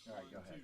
All right, go ahead.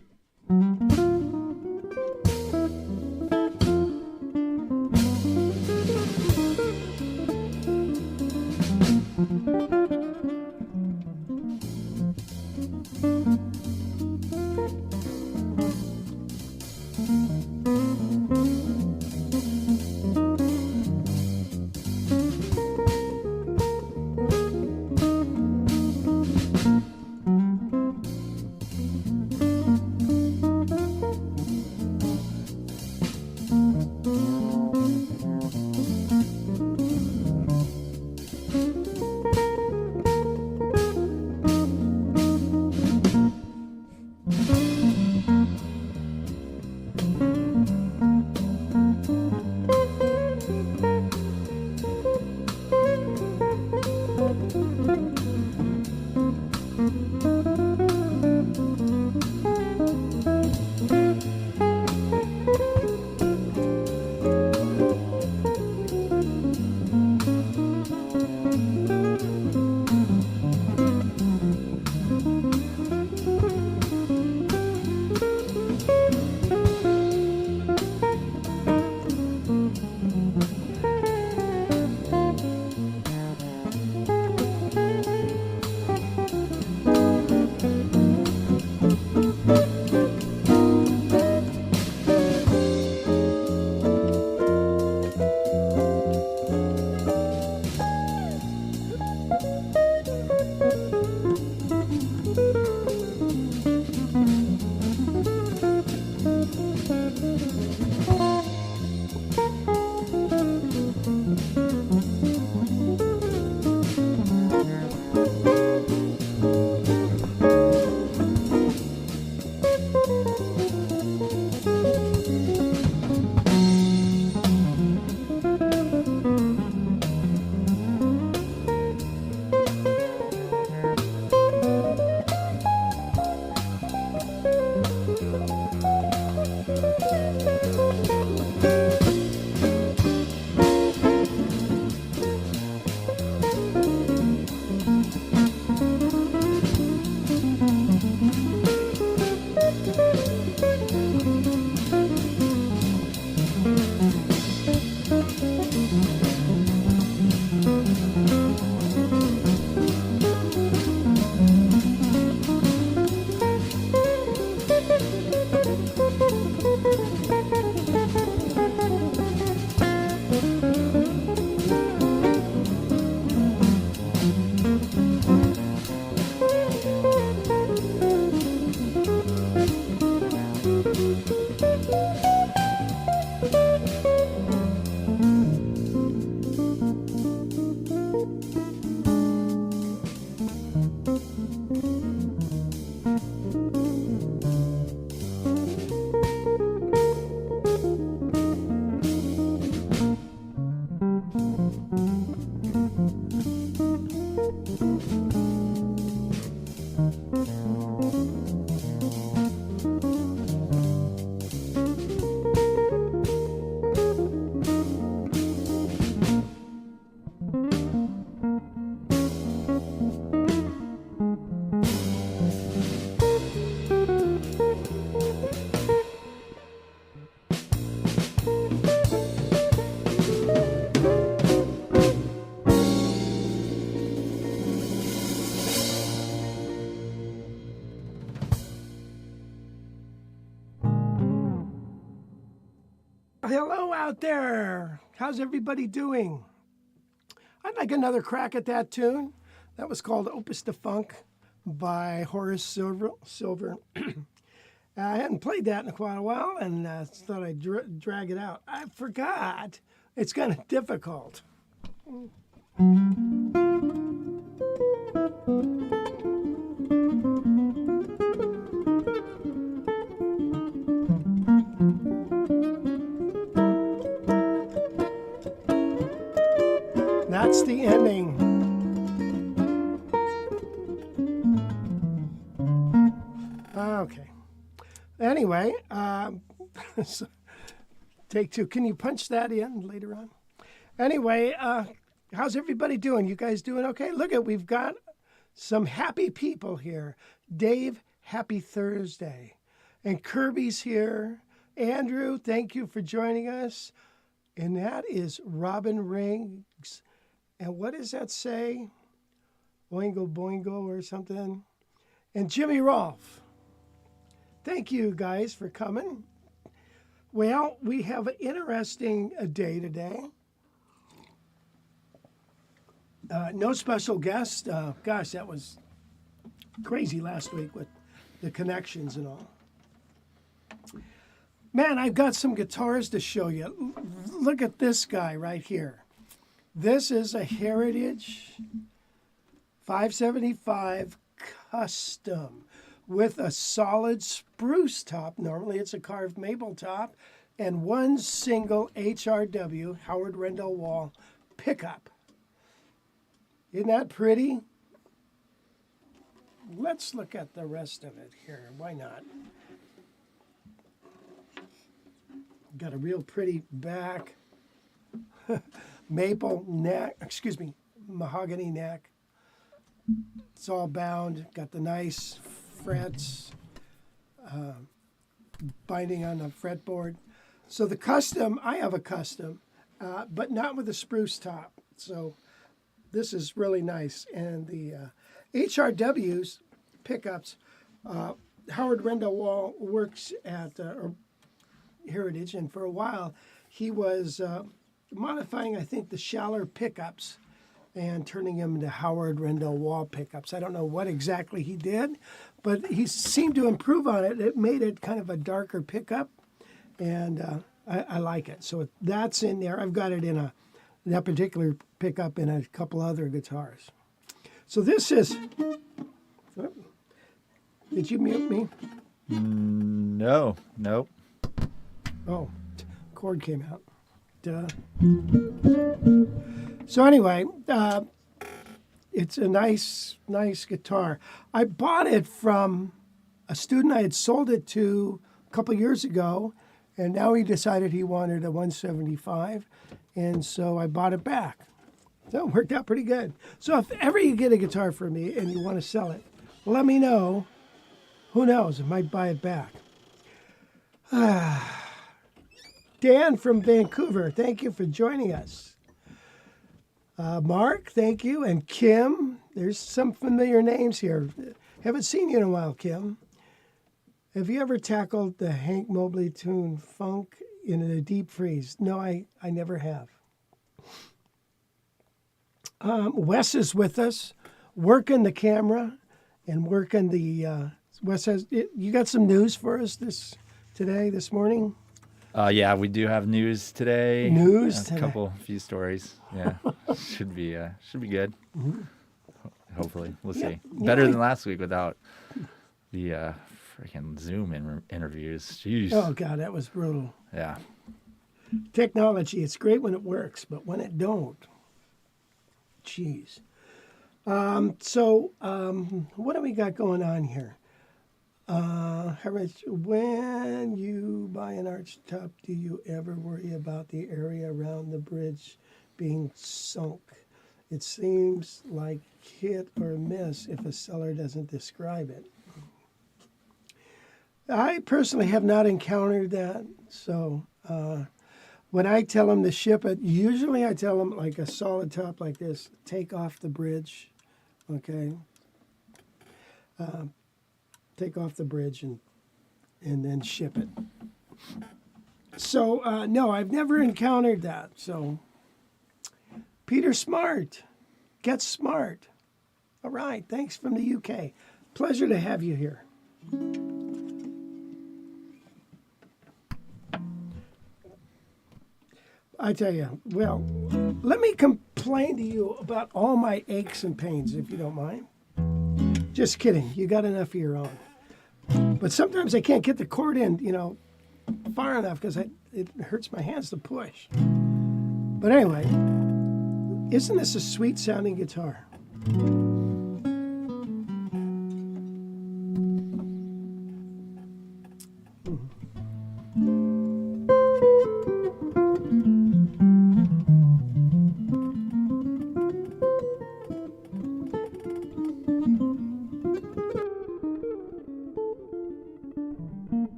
Hello out there. How's everybody doing? I'd like another crack at that tune. That was called Opus de Funk by Horace Silver. I hadn't played that in quite a while and thought I'd drag it out. I forgot. It's kind of difficult. That's the ending. Okay. Anyway, so take two. Can you punch that in later on? Anyway, how's everybody doing? You guys doing okay? Look we've got some happy people here. Dave Happy Thursday. And Kirby's here. Andrew, thank you for joining us. And that is Robin Rings. And what does that say? Boingo Boingo or something? And Jimmy Rolfe. Thank you guys for coming. Well, we have an interesting day today. No special guest. Gosh, that was crazy last week with the connections and all. Man, I've got some guitars to show you. Look at this guy right here. This is a Heritage 575 Custom with a solid spruce top. Normally it's a carved maple top and one single HRW, Howard Rendell Wall pickup. Isn't that pretty? Let's look at the rest of it here. Why not? Got a real pretty back. Maple neck, mahogany neck. It's all bound. Got the nice frets, binding on the fretboard. So the Custom, I have a Custom, but not with a spruce top. So this is really nice. And the HRW's pickups, Howard Rendell Wall works at Heritage, and for a while he was modifying, I think, the Schaller pickups and turning them into Howard Rendell Wall pickups. I don't know what exactly he did, but he seemed to improve on it. It made it kind of a darker pickup, and I like it. So that's in there. I've got it in that particular pickup in a couple other guitars. So this is... Did you mute me? No, nope. Oh, cord came out. Duh. So anyway, it's a nice guitar. I bought it from a student I had sold it to a couple years ago, and now he decided he wanted a 175, and so I bought it back. So it worked out pretty good. So if ever you get a guitar from me and you want to sell it, let me know. Who knows? I might buy it back. Dan from Vancouver, thank you for joining us. Mark, thank you. And Kim, there's some familiar names here. Haven't seen you in a while, Kim. Have you ever tackled the Hank Mobley tune Funk in a deep freeze? No, I never have. Wes is with us, working the camera and working the... Wes, you got some news for us this morning? Yeah, we do have news today. A few stories. Yeah, should be good. Mm-hmm. Hopefully, we'll see. Better than last week without the freaking Zoom interviews. Jeez. Oh God, that was brutal. Yeah. Technology, it's great when it works, but when it don't, jeez. So what do we got going on here? When you buy an Archtop, do you ever worry about the area around the bridge being sunk? It seems like hit or miss if a seller doesn't describe it. I personally have not encountered that. So when I tell them to ship it, usually I tell them like a solid top like this, take off the bridge, okay? Take off the bridge and then ship it. So, no, I've never encountered that. So, Peter Smart, get smart. All right, thanks from the UK. Pleasure to have you here. I tell you, well, let me complain to you about all my aches and pains, if you don't mind. Just kidding. You got enough of your own. But sometimes I can't get the cord in, far enough because it hurts my hands to push. But anyway, isn't this a sweet sounding guitar?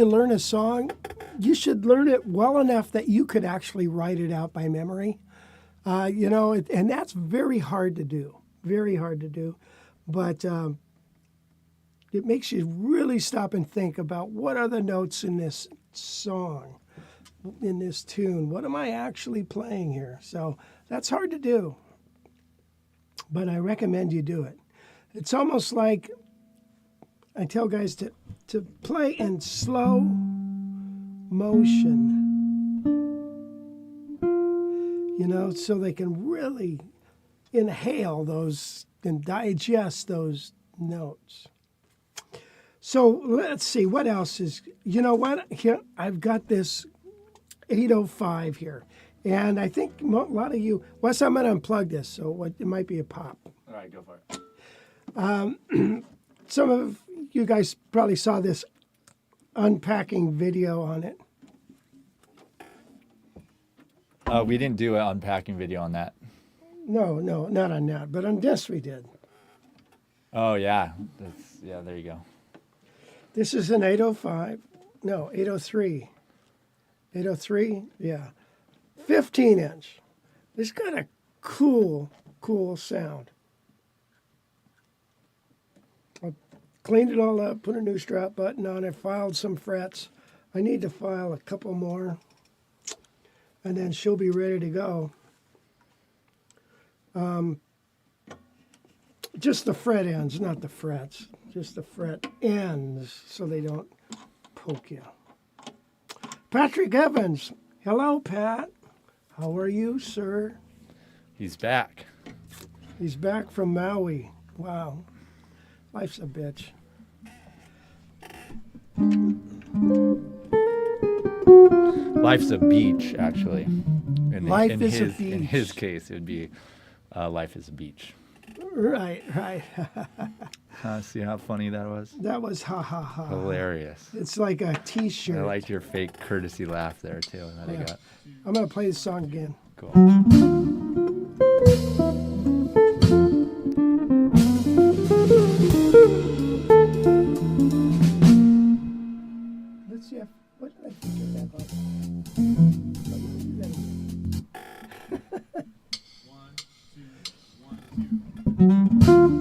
you learn a song, you should learn it well enough that you could actually write it out by memory. And that's very hard to do, very hard to do. But it makes you really stop and think about what are the notes in this song, in this tune. What am I actually playing here? So that's hard to do, but I recommend you do it. It's almost like I tell guys to play in slow motion, so they can really inhale those and digest those notes. So let's see, what else is, here I've got this 805 here. And I think a lot of you, Wes, I'm going to unplug this, so it might be a pop. All right, go for it. Some of you guys probably saw this unpacking video on it. We didn't do an unpacking video on that. No, not on that, but on this we did. Oh, yeah. There you go. This is an 805. No, 803. 803, yeah. 15-inch. It's got a cool sound. I cleaned it all up, put a new strap button on it, filed some frets. I need to file a couple more, and then she'll be ready to go. Just the fret ends, not the frets. Just the fret ends so they don't poke you. Patrick Evans. Hello, Pat. How are you, sir? He's back. He's back from Maui. Wow. Life's a bitch. Life's a beach, actually. Life is a beach. In his case, it would be life is a beach. Right. See how funny that was? That was ha ha ha. Hilarious. It's like a T-shirt. I liked your fake courtesy laugh there, too. That I got. I'm going to play the song again. Cool. Let's see. What did I think of that? One, two, 1, 2.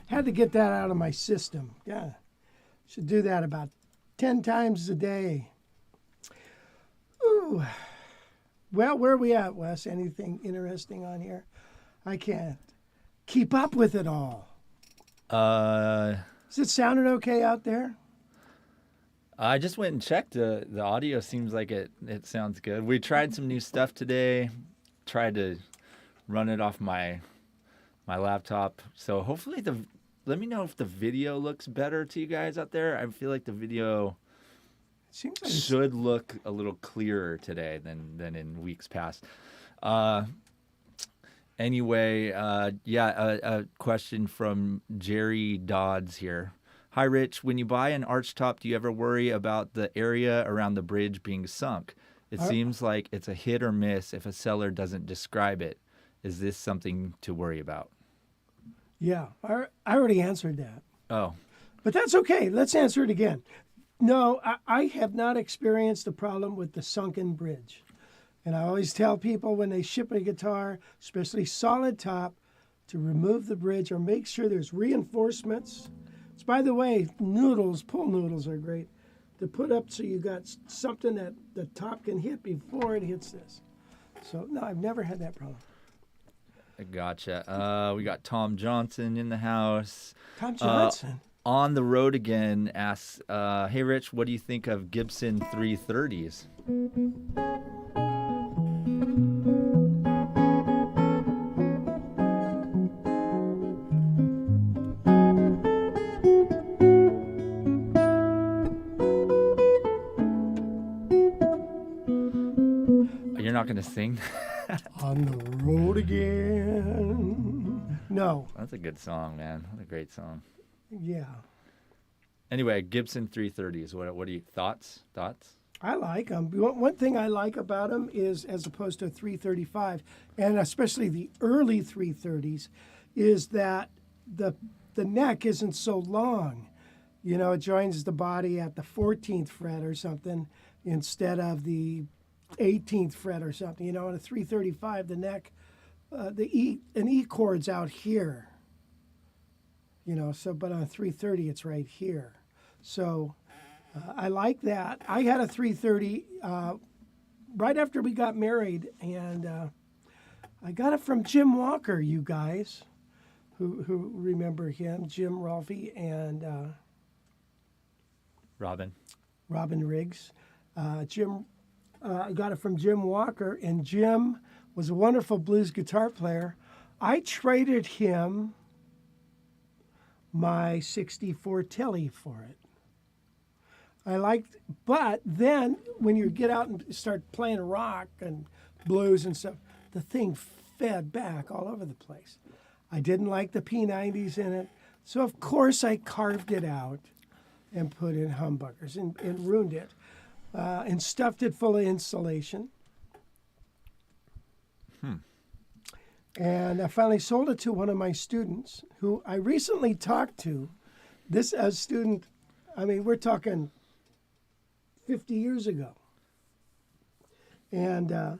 Had to get that out of my system. Yeah, should do that about 10 times a day. Ooh. Well, where are we at, Wes? Anything interesting on here? I can't keep up with it all. Is it sounding okay out there? I just went and checked. The audio seems like it sounds good. We tried some new stuff today. Tried to run it off my laptop. So hopefully let me know if the video looks better to you guys out there. I feel like the video Seems like should look a little clearer today than in weeks past. Anyway, a question from Jerry Dodds here. Hi, Rich. When you buy an Archtop, do you ever worry about the area around the bridge being sunk? It seems like it's a hit or miss if a seller doesn't describe it. Is this something to worry about? Yeah, I already answered that. Oh. But that's okay. Let's answer it again. No, I have not experienced a problem with the sunken bridge. And I always tell people when they ship a guitar, especially solid top, to remove the bridge or make sure there's reinforcements. It's, by the way, pull noodles are great to put up so you got something that the top can hit before it hits this. So, no, I've never had that problem. Gotcha. We got Tom Johnson in the house. Tom Johnson? On the road again asks, hey, Rich, what do you think of Gibson 330s? You're not going to sing? On the road again. No. That's a good song, man. What a great song. Yeah. Anyway, Gibson 330s. What are your thoughts? I like them. One thing I like about them is, as opposed to a 335, and especially the early 330s, is that the neck isn't so long. You know, it joins the body at the 14th fret or something instead of the 18th fret or something. You know, on a 335, the neck, an E chord's out here. You know, so, but on a 330, it's right here. So I like that. I had a 330 right after we got married, and I got it from Jim Walker, you guys who remember him, Jim Rolfe and Robin Riggs. I got it from Jim Walker, and Jim was a wonderful blues guitar player. I traded him my 64 Telly for it. But then when you get out and start playing rock and blues and stuff, the thing fed back all over the place. I didn't like the P90s in it, so of course I carved it out and put in humbuckers and ruined it and stuffed it full of insulation. And I finally sold it to one of my students who I recently talked to. This student, I mean, we're talking 50 years ago. And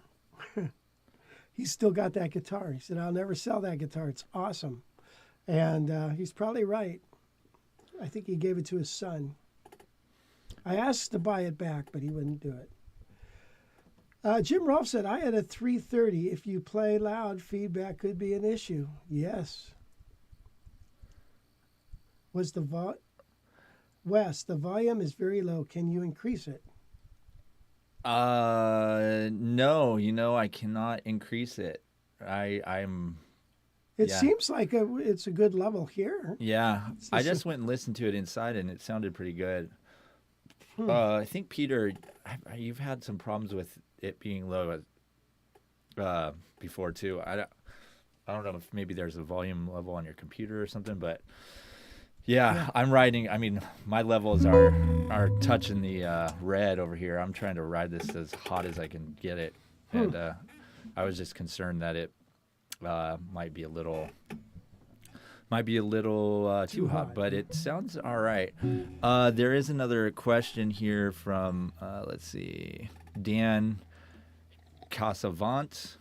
he's still got that guitar. He said, I'll never sell that guitar. It's awesome. And he's probably right. I think he gave it to his son. I asked to buy it back, but he wouldn't do it. Jim Rolfe said, I had a 330. If you play loud, feedback could be an issue. Yes. Was the Wes, the volume is very low. Can you increase it? No, I cannot increase it. It seems like it's a good level here. Yeah. I just went and listened to it inside, and it sounded pretty good. I think, Peter, you've had some problems with it being low. before too. I don't know if maybe there's a volume level on your computer or something, but yeah. I'm riding. I mean, my levels are touching the red over here. I'm trying to ride this as hot as I can get it, and I was just concerned that it might be a little too hot, but it sounds all right. There is another question here from let's see, Dan Casavant.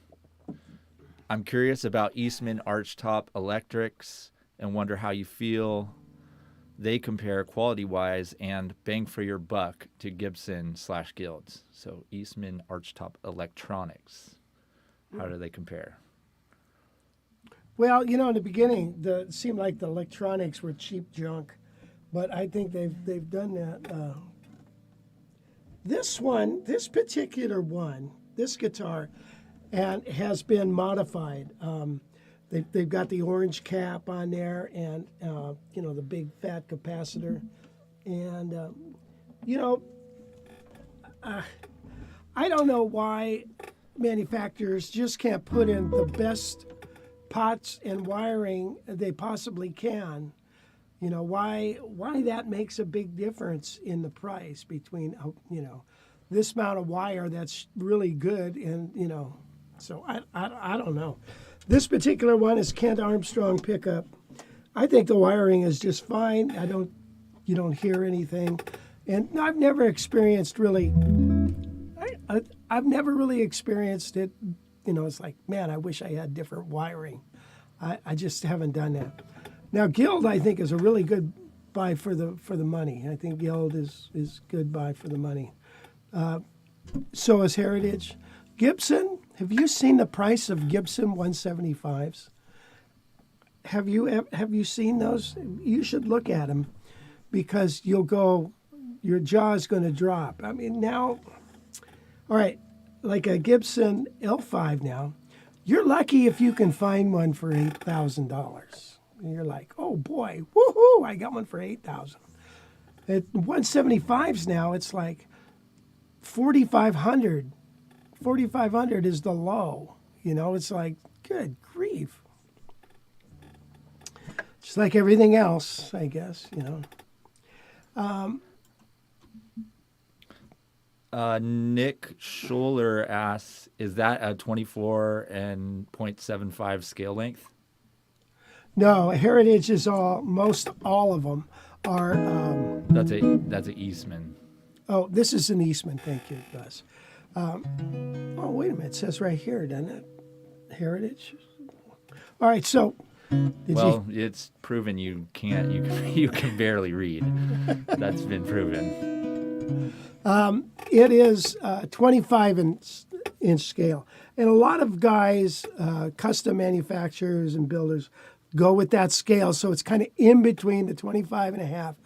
I'm curious about Eastman Archtop electrics and wonder how you feel they compare quality-wise and bang for your buck to Gibson/Guilds. So Eastman Archtop electronics, how do they compare? Well, in the beginning, it seemed like the electronics were cheap junk, but I think they've done that. This particular one, this guitar, and has been modified. They've got the orange cap on there, and the big fat capacitor, and I don't know why manufacturers just can't put in the best pots and wiring they possibly can. Why that makes a big difference in the price between this amount of wire that's really good, and so I don't know. This particular one is Kent Armstrong pickup. I think the wiring is just fine. You don't hear anything, and I've never experienced really. I've never really experienced it. It's like, man, I wish I had different wiring. I just haven't done that. Now, Guild, I think, is a really good buy for the money. I think Guild is good buy for the money. So is Heritage. Gibson, have you seen the price of Gibson 175s? Have you seen those? You should look at them, because your jaw is going to drop. I mean, now, all right, like a Gibson L5 now, you're lucky if you can find one for $8,000. And you're like, oh boy, woohoo, I got one for $8,000. At 175s now, it's like $4,500. $4,500 is the low. It's like, good grief. Just like everything else, I guess, Nick Schuler asks, is that a 24 and 0.75 scale length? No, Heritage is most all of them are. That's a Eastman. Oh, this is an Eastman. Thank you, Gus. Oh, wait a minute. It says right here, doesn't it? Heritage. All right. So, it's proven you can't. You can barely read. That's been proven. It is 25-inch scale, and a lot of guys, custom manufacturers and builders, go with that scale. So it's kind of in between the 25.5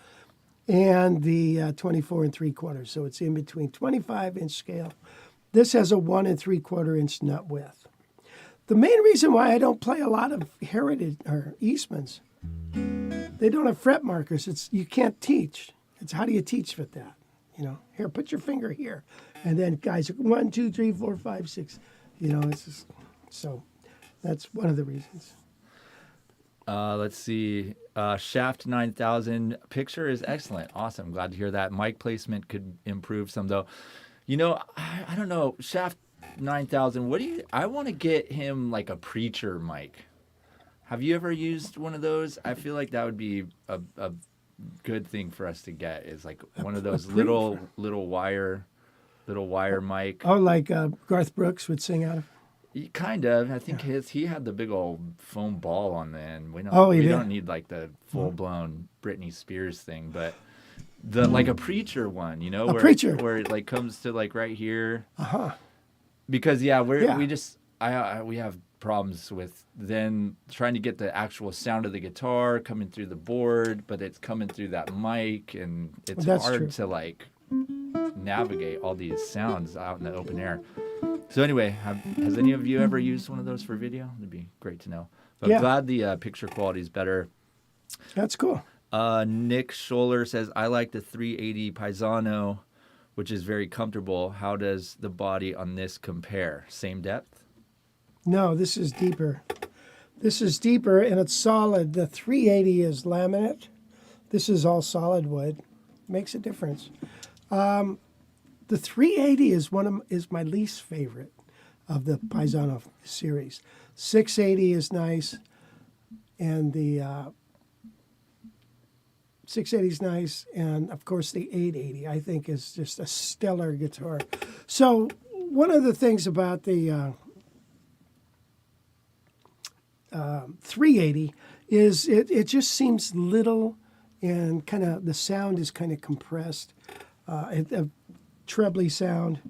and the 24 3/4. So it's in between 25-inch scale. This has a 1 3/4-inch nut width. The main reason why I don't play a lot of Heritage or Eastmans, they don't have fret markers. You can't teach. It's how do you teach with that? Here, put your finger here, and then guys, 1, 2, 3, 4, 5, 6. It's just, so that's one of the reasons. Let's see. Shaft 9000 picture is excellent. Awesome. Glad to hear that. Mic placement could improve some, though. I don't know. Shaft 9000. I want to get him like a preacher mic. Have you ever used one of those? I feel like that would be a good thing for us to get, is like one of those little wire mic. Oh, like Garth Brooks would sing out of. Kind of. I think he had the big old foam ball on the end. We don't need like the full blown Britney Spears thing, but like a preacher one, where it like comes to like right here. Because we have problems with then trying to get the actual sound of the guitar coming through the board, but it's coming through that mic, and it's hard to like navigate all these sounds out in the open air. So anyway, has any of you ever used one of those for video? It'd be great to know. But I'm glad the picture quality is better. That's cool. Nick Scholler says, I like the 380 Paisano, which is very comfortable. How does the body on this compare? Same depth? No, this is deeper. This is deeper, and it's solid. The 380 is laminate. This is all solid wood. Makes a difference. The 380 is my least favorite of the Paisano series. 680 is nice, and the 680 is nice, and of course the 880 I think is just a stellar guitar. So one of the things about the 380 is it just seems little, and kind of the sound is kind of compressed, a trebly sound.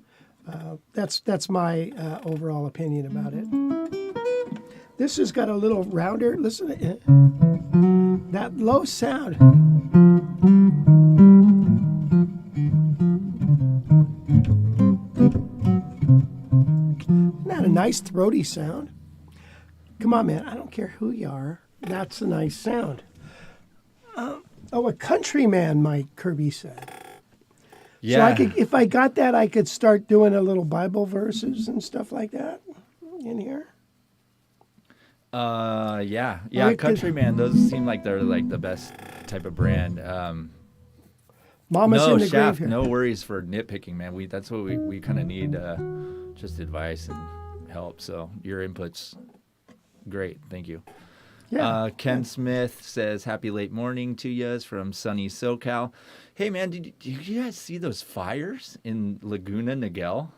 That's my overall opinion about it. This has got a little rounder. Listen to it. That low sound. Isn't that a nice throaty sound? Come on, man. I don't care who you are. That's a nice sound. A countryman, Mike Kirby said. Yeah. So if I got that, I could start doing a little Bible verses and stuff like that in here. Yeah. I could- Countryman. Those seem like they're like the best type of brand. Mama's No, in the Shaft, graveyard. no worries for nitpicking, man. That's what we kind of need, just advice and help. So your input's great. Thank you. Yeah. Ken Smith says, happy late morning to yous from sunny SoCal. Hey, man, did you guys see those fires in Laguna Niguel?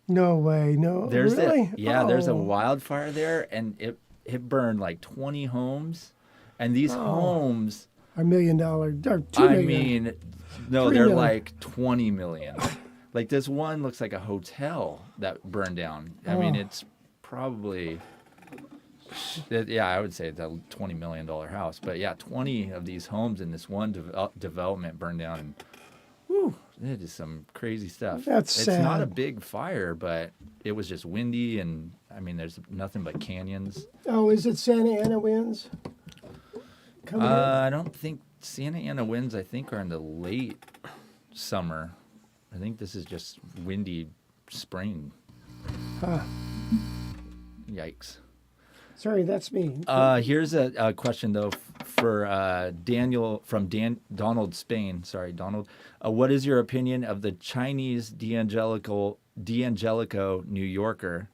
No way. No. There's really? there's a Oh. wildfire there, and it burned like 20 homes. And these homes, $1 million or $2 I million. mean, no, 3 they're million. like 20 million. Like this one looks like a hotel that burned down. I mean, it's probably, I would say it's a $20 million house. But yeah, 20 of these homes in this one development burned down. And whew, it is some crazy stuff. That's It's not a sad. big fire, but it was just windy. And I mean, there's nothing but canyons. Oh, is it Santa Ana winds? Coming in? I don't think Santa Ana winds, I think, are in the late summer. I think this is just windy spring. Huh. Yikes. Sorry, that's me. Here's a question, though, for Daniel from Donald Spain. Sorry, Donald. What is your opinion of the Chinese D'Angelico New Yorker?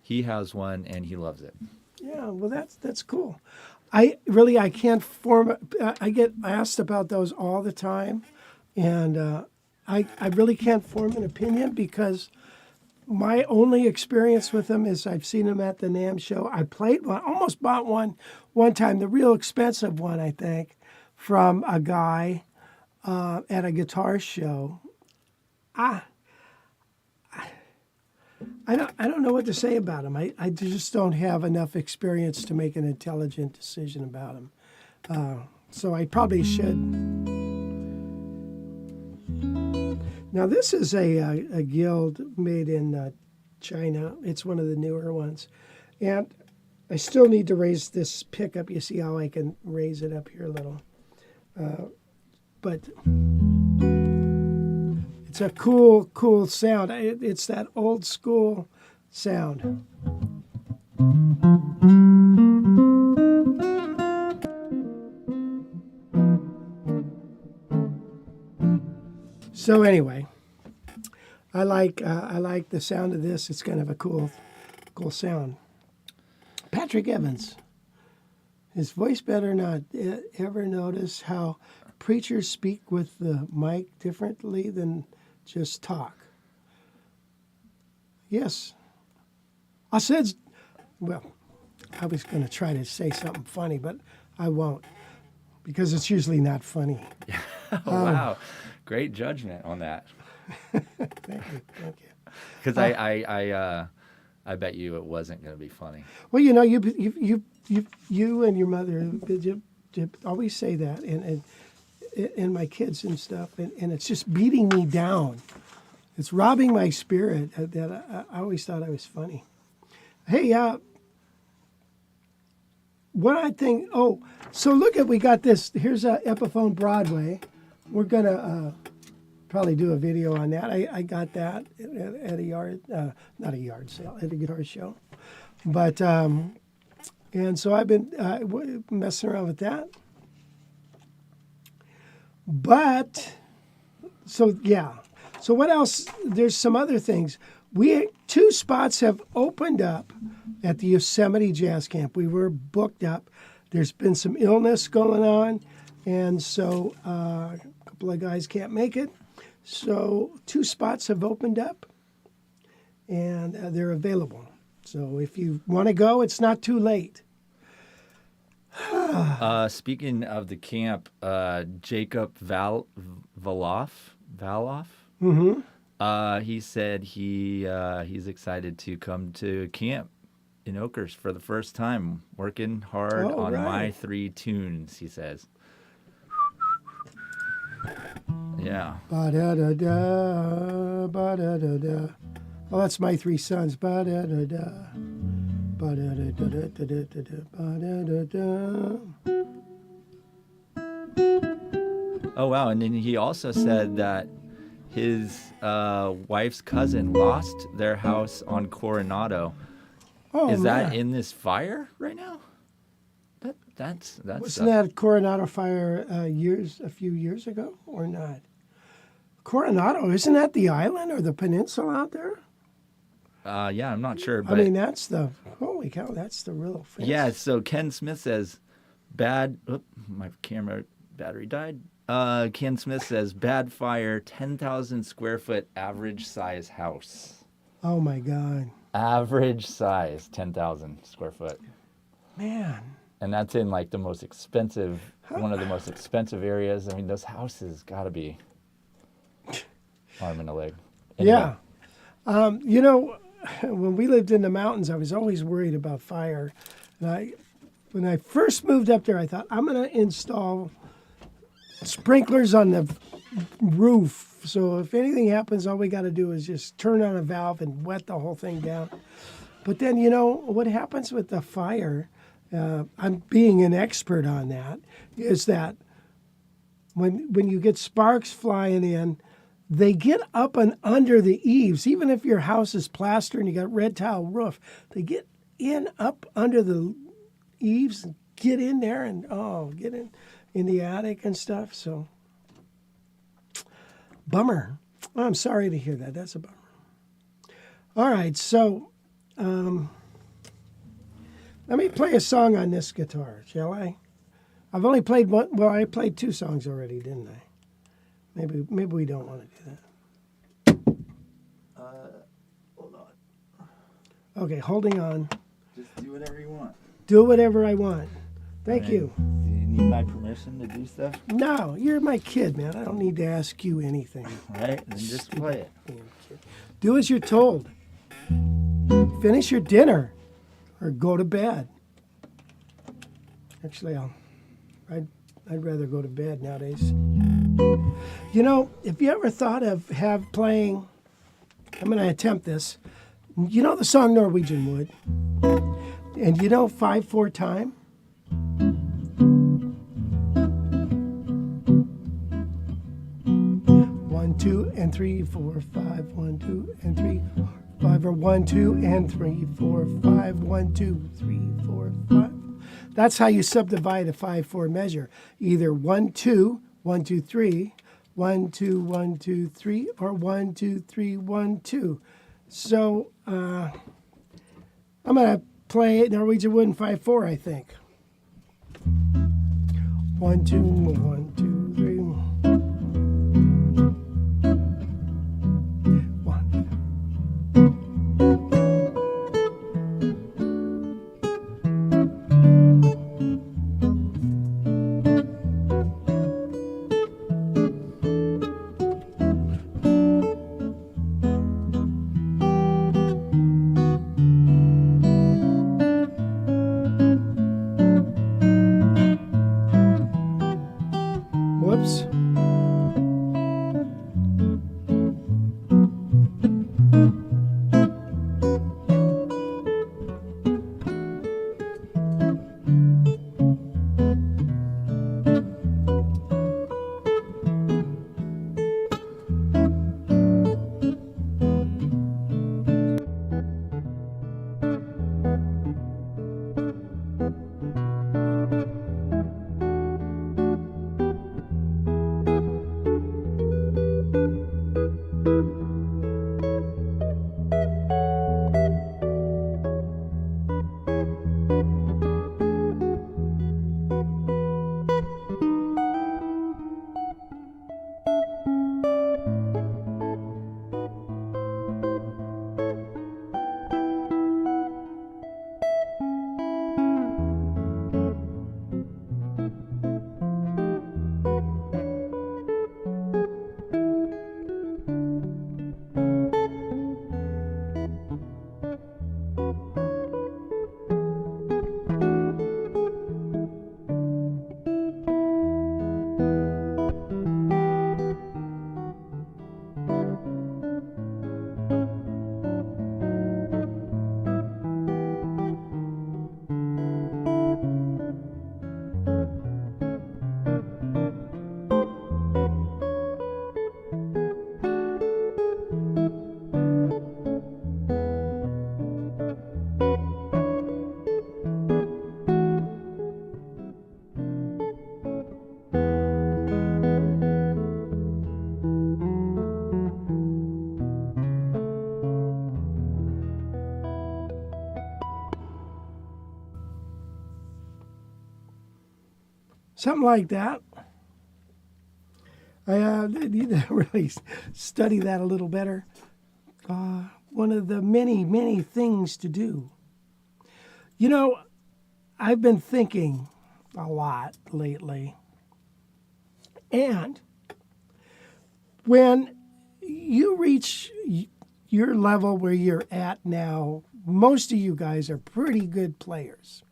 He has one, and he loves it. Yeah, well, that's cool. I can't form. I get asked about those all the time, and I really can't form an opinion because my only experience with them is I've seen them at the NAMM show. I played one, almost bought one time, the real expensive one, I think, from a guy at a guitar show. I don't know what to say about them. I just don't have enough experience to make an intelligent decision about them. So I probably should. Now this is a guild made in China. It's one of the newer ones. And I still need to raise this pickup. You see how I can raise it up here a little. But it's a cool sound. It's that old school sound. So anyway, I like the sound of this. It's kind of a cool sound. Patrick Evans. His voice better not ever notice how preachers speak with the mic differently than just talk. Yes. I said, well, I was going to try to say something funny, but I won't because it's usually not funny. Oh, wow. Great judgment on that. Thank you. Because I bet you it wasn't going to be funny. Well, you know, you and your mother you always say that, and my kids and stuff, and it's just beating me down. It's robbing my spirit that I always thought I was funny. Hey, what I think, so look we got this. Here's Epiphone Broadway. We're going to probably do a video on that. I got that at a yard, not a yard sale, at a guitar show. But and so I've been messing around with that. But so yeah. So what else? There's some other things. Two spots have opened up at the Yosemite Jazz Camp. We were booked up. There's been some illness going on, and so a couple of guys can't make it. So 2 spots have opened up, and they're available. So if you want to go, it's not too late. Speaking of the camp, Jacob Valoff. Mm-hmm. He said he's excited to come to camp in Oakers for the first time, working hard on my 3 tunes, he says. Yeah. Ba-da-da-da, ba-da-da-da. Oh, that's my 3 sons. Ba-da-da-da, ba-da-da-da-da-da-da-da, ba-da-da-da. Oh, wow. And then he also said that his wife's cousin lost their house on Coronado. Oh, Is that man. in this fire right now? That's Wasn't that Coronado fire a few years ago or not? Coronado, isn't that the island or the peninsula out there? Yeah, I'm not sure. I But mean, holy cow, that's the real thing. yeah, so Ken Smith says, my camera battery died. Ken Smith says, bad fire, 10,000 square foot average size house. Oh, my God. Average size, 10,000 square foot. Man. And that's in like the most expensive, one of the most expensive areas. I mean, those houses got to be arm and a leg. Anyway. Yeah. When we lived in the mountains, I was always worried about fire. And when I first moved up there, I thought, I'm going to install sprinklers on the roof. So if anything happens, all we got to do is just turn on a valve and wet the whole thing down. But then, what happens with the fire, I'm being an expert on that, is that when you get sparks flying in, they get up and under the eaves. Even if your house is plaster and you got red tile roof, they get up under the eaves and get in there and get in the attic and stuff. So, bummer. I'm sorry to hear that. That's a bummer. All right, so let me play a song on this guitar, shall I? I've only played one. Well, I played 2 songs already, didn't I? Maybe we don't want to do that. Hold on. Okay, holding on. Just do whatever you want. Do whatever I want. Thank you. Do you need my permission to do stuff? No, you're my kid, man. I don't need to ask you anything. Right? Then just play it. Do as you're told. Finish your dinner or go to bed. Actually, I'd rather go to bed nowadays. If you ever thought of playing, I'm going to attempt this. You know the song Norwegian Wood? And 5/4 time? One, 2, and 3, 4, 5. 1, 2, and 3, 4, 5. Or 1, 2, and 3, 4, 5. 1, 2, 3, 4, 5. That's how you subdivide a 5/4 measure. Either 1, 2, 1, 2, 3, 1, 2, 1, 2, 3, or 1, 2, 3, 1, 2. So I'm going to play Norwegian Wood in 5/4, I think. 1, 2, 1, 2, 3. 1. Something like that. I need to really study that a little better. One of the many, many things to do. You know, I've been thinking a lot lately. And when you reach your level where you're at now, most of you guys are pretty good players.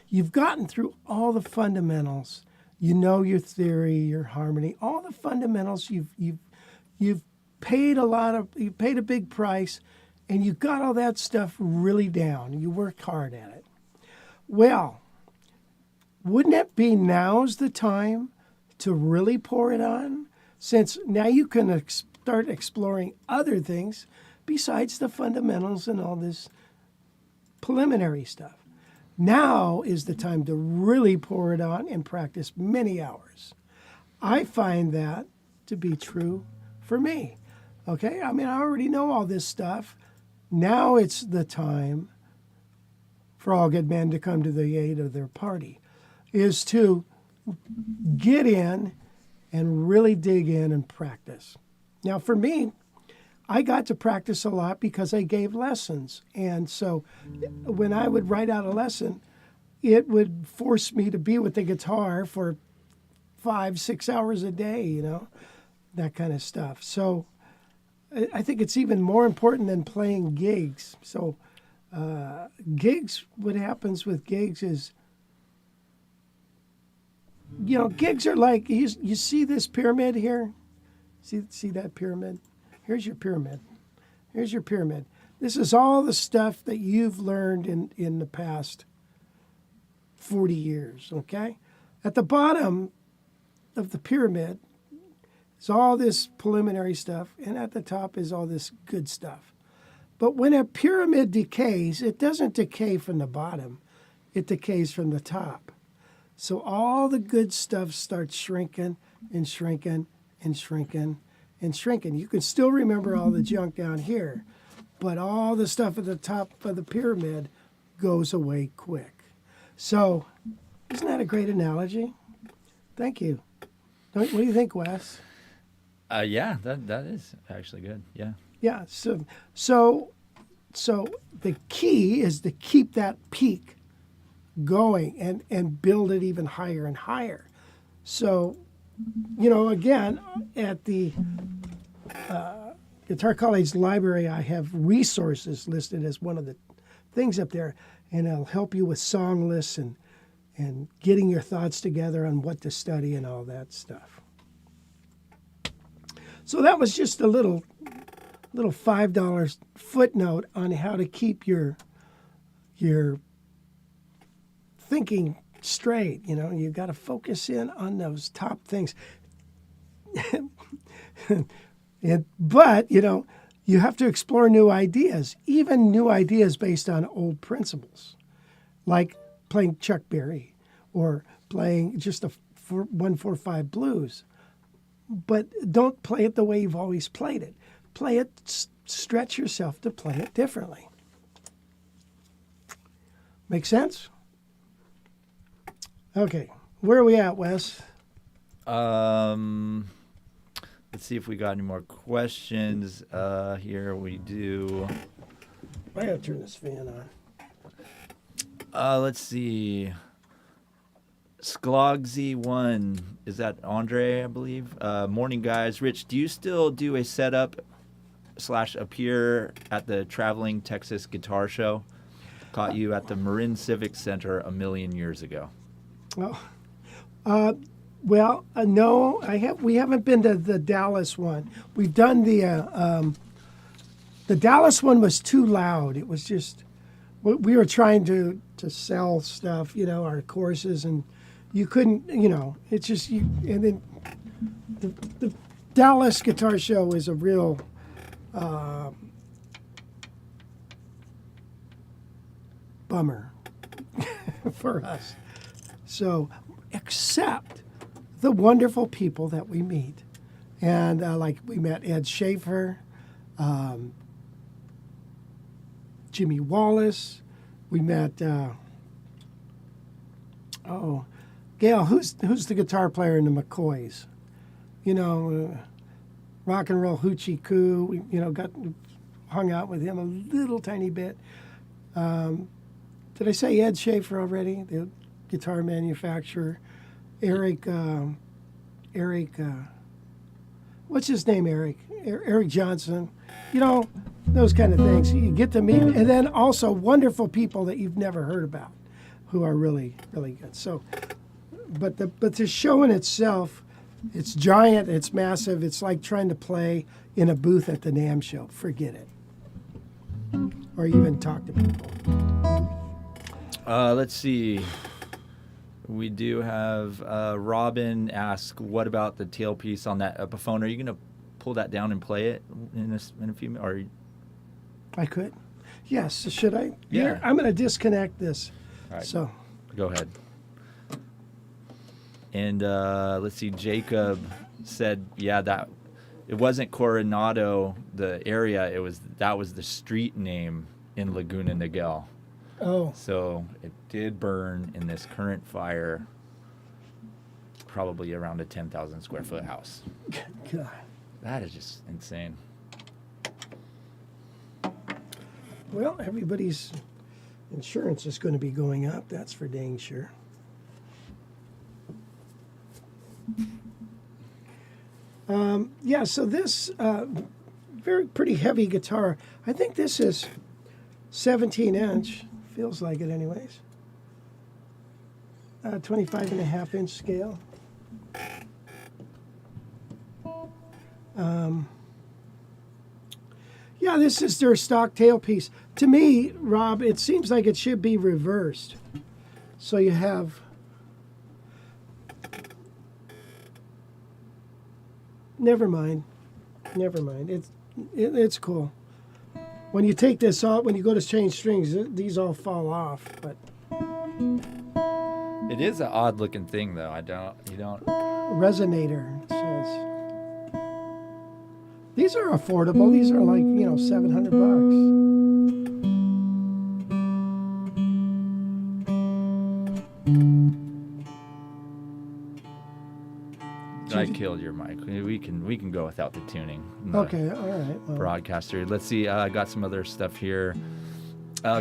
You've gotten through all the fundamentals. You know your theory, your harmony, all the fundamentals. You've paid a big price, and you got all that stuff really down. You worked hard at it. Well, wouldn't it be now's the time to really pour it on? Since now you can start exploring other things besides the fundamentals and all this preliminary stuff. Now is the time to really pour it on and practice many hours. I find that to be true for me. Okay, I mean, I already know all this stuff. Now it's the time for all good men to come to the aid of their party, is to get in and really dig in and practice. Now, for me, I got to practice a lot because I gave lessons. And so when I would write out a lesson, it would force me to be with the guitar for 5-6 hours a day, you know, that kind of stuff. So I think it's even more important than playing gigs. So gigs, what happens with gigs is, you know, gigs are like, you see this pyramid here? See that pyramid? Here's your pyramid. Here's your pyramid. This is all the stuff that you've learned in the past 40 years, okay? At the bottom of the pyramid is all this preliminary stuff, and at the top is all this good stuff. But when a pyramid decays, it doesn't decay from the bottom. It decays from the top. So all the good stuff starts shrinking and shrinking and shrinking and shrinking. You can still remember all the junk down here, but all the stuff at the top of the pyramid goes away quick. So isn't that a great analogy? Thank you. What do you think, Wes? Yeah, that is actually good. Yeah. Yeah. So the key is to keep that peak going and build it even higher and higher. So, you know, again, at the Guitar College Library, I have resources listed as one of the things up there, and it'll help you with song lists and getting your thoughts together on what to study and all that stuff. So that was just a little $5 footnote on how to keep your thinking straight. You know, you got to focus in on those top things. But, you know, you have to explore new ideas, even new ideas based on old principles, like playing Chuck Berry or playing just a 1-4-5 blues. But don't play it the way you've always played it. Play it, stretch yourself to play it differently. Make sense? Okay, where are we at, Wes? Let's see if we got any more questions. Here we do. I gotta turn this fan on. Let's see. Sklogsy1, is that Andre, I believe? Morning, guys. Rich, do you still do a setup / appear at the Traveling Texas Guitar Show? Caught you at the Marin Civic Center a million years ago. Oh, no, we haven't been to the Dallas one. We've done the Dallas one was too loud. It was just, we were trying to sell stuff, you know, our courses, and you couldn't, you know, it's just, and then the Dallas Guitar Show is a real, bummer for us. So, except the wonderful people that we meet. And like we met Ed Schaefer, Jimmy Wallace. We met, Gail, who's the guitar player in the McCoys? You know, rock and roll hoochie coo. We, you know, hung out with him a little tiny bit. Did I say Ed Schaefer already? The guitar manufacturer. Eric, what's his name? Eric Johnson. You know, those kind of things. You get to meet, and then also wonderful people that you've never heard about, who are really, really good. So, but the show in itself, it's giant, it's massive. It's like trying to play in a booth at the NAMM show. Forget it. Or even talk to people. Let's see. We do have Robin ask, what about the tailpiece on that Epiphone? Are you going to pull that down and play it in a few minutes? Or I could. Yes. Should I? Yeah. Here, I'm going to disconnect this. All right. So. Go ahead. And let's see. Jacob said, yeah, that it wasn't Coronado, the area. That was the street name in Laguna Niguel. Oh. So it did burn in this current fire, probably around a 10,000 square foot house. God. That is just insane. Well, everybody's insurance is going to be going up. That's for dang sure. Yeah, so this pretty heavy guitar. I think this is 17-inch. Feels like it anyways. 25.5-inch scale. Yeah, this is their stock tailpiece. To me, Rob, it seems like it should be reversed. So you have... Never mind. It's cool. When you take this off, when you go to change strings, these all fall off. But it is an odd looking thing, though. You don't. Resonator, it says. These are affordable. These are like, you know, $700. I killed your mic. We can go without the tuning. Okay, all right. Well. Broadcaster. Let's see. I got some other stuff here.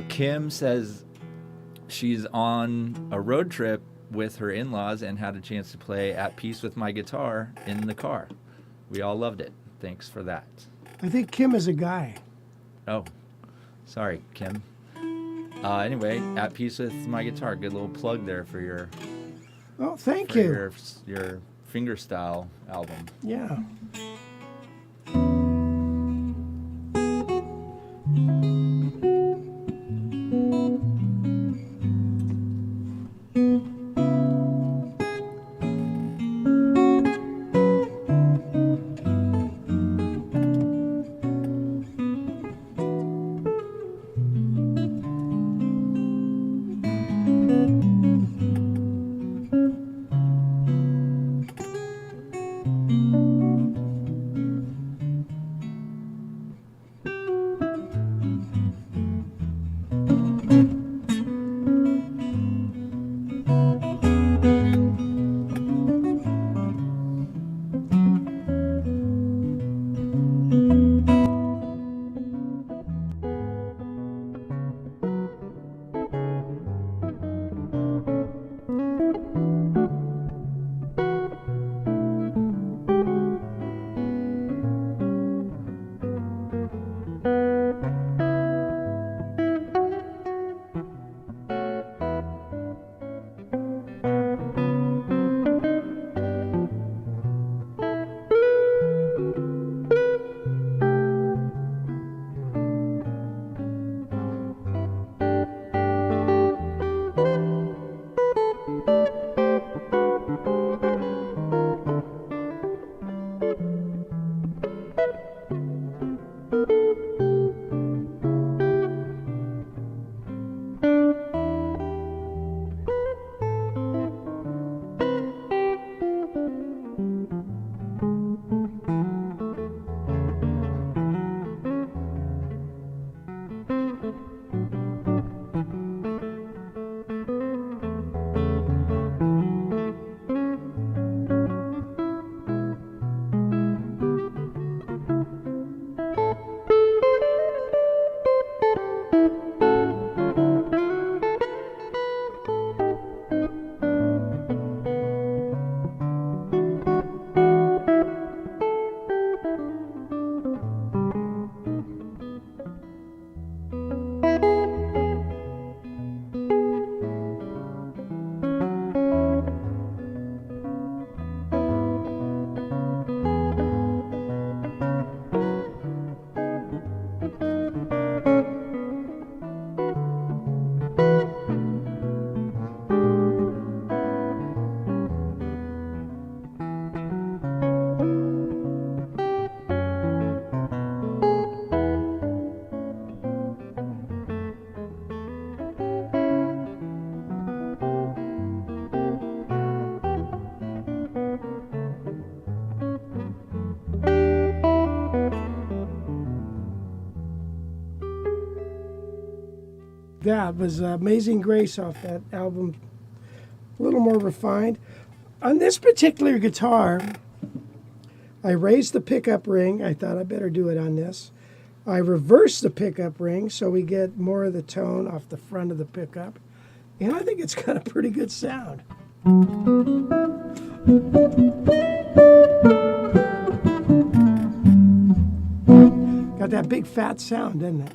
Kim says she's on a road trip with her in-laws and had a chance to play At Peace with My Guitar in the car. We all loved it. Thanks for that. I think Kim is a guy. Oh, sorry, Kim. Anyway, At Peace with My Guitar. Good little plug there for your. Oh, thank you. Your fingerstyle album. Yeah. that was Amazing Grace off that album. A little more refined. On this particular guitar, I raised the pickup ring. I thought I better do it on this. I reversed the pickup ring so we get more of the tone off the front of the pickup. And I think it's got a pretty good sound. Got that big fat sound, doesn't it?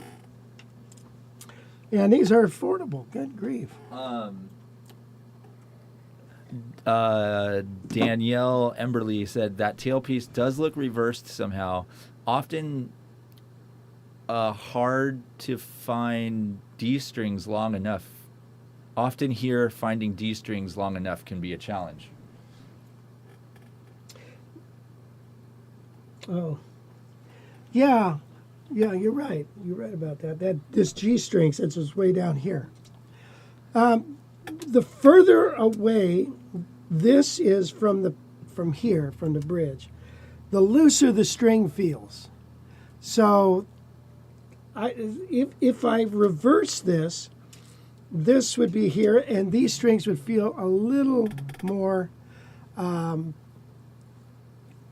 And these are affordable. Good grief. Danielle Emberly said that tailpiece does look reversed somehow. Often hard to find D strings long enough. Often here, finding D strings long enough can be a challenge. Oh. Yeah. Yeah, you're right. You're right about that. This G string, since it's way down here. The further away this is from the bridge, the looser the string feels. So if I reverse this, this would be here, and these strings would feel a little more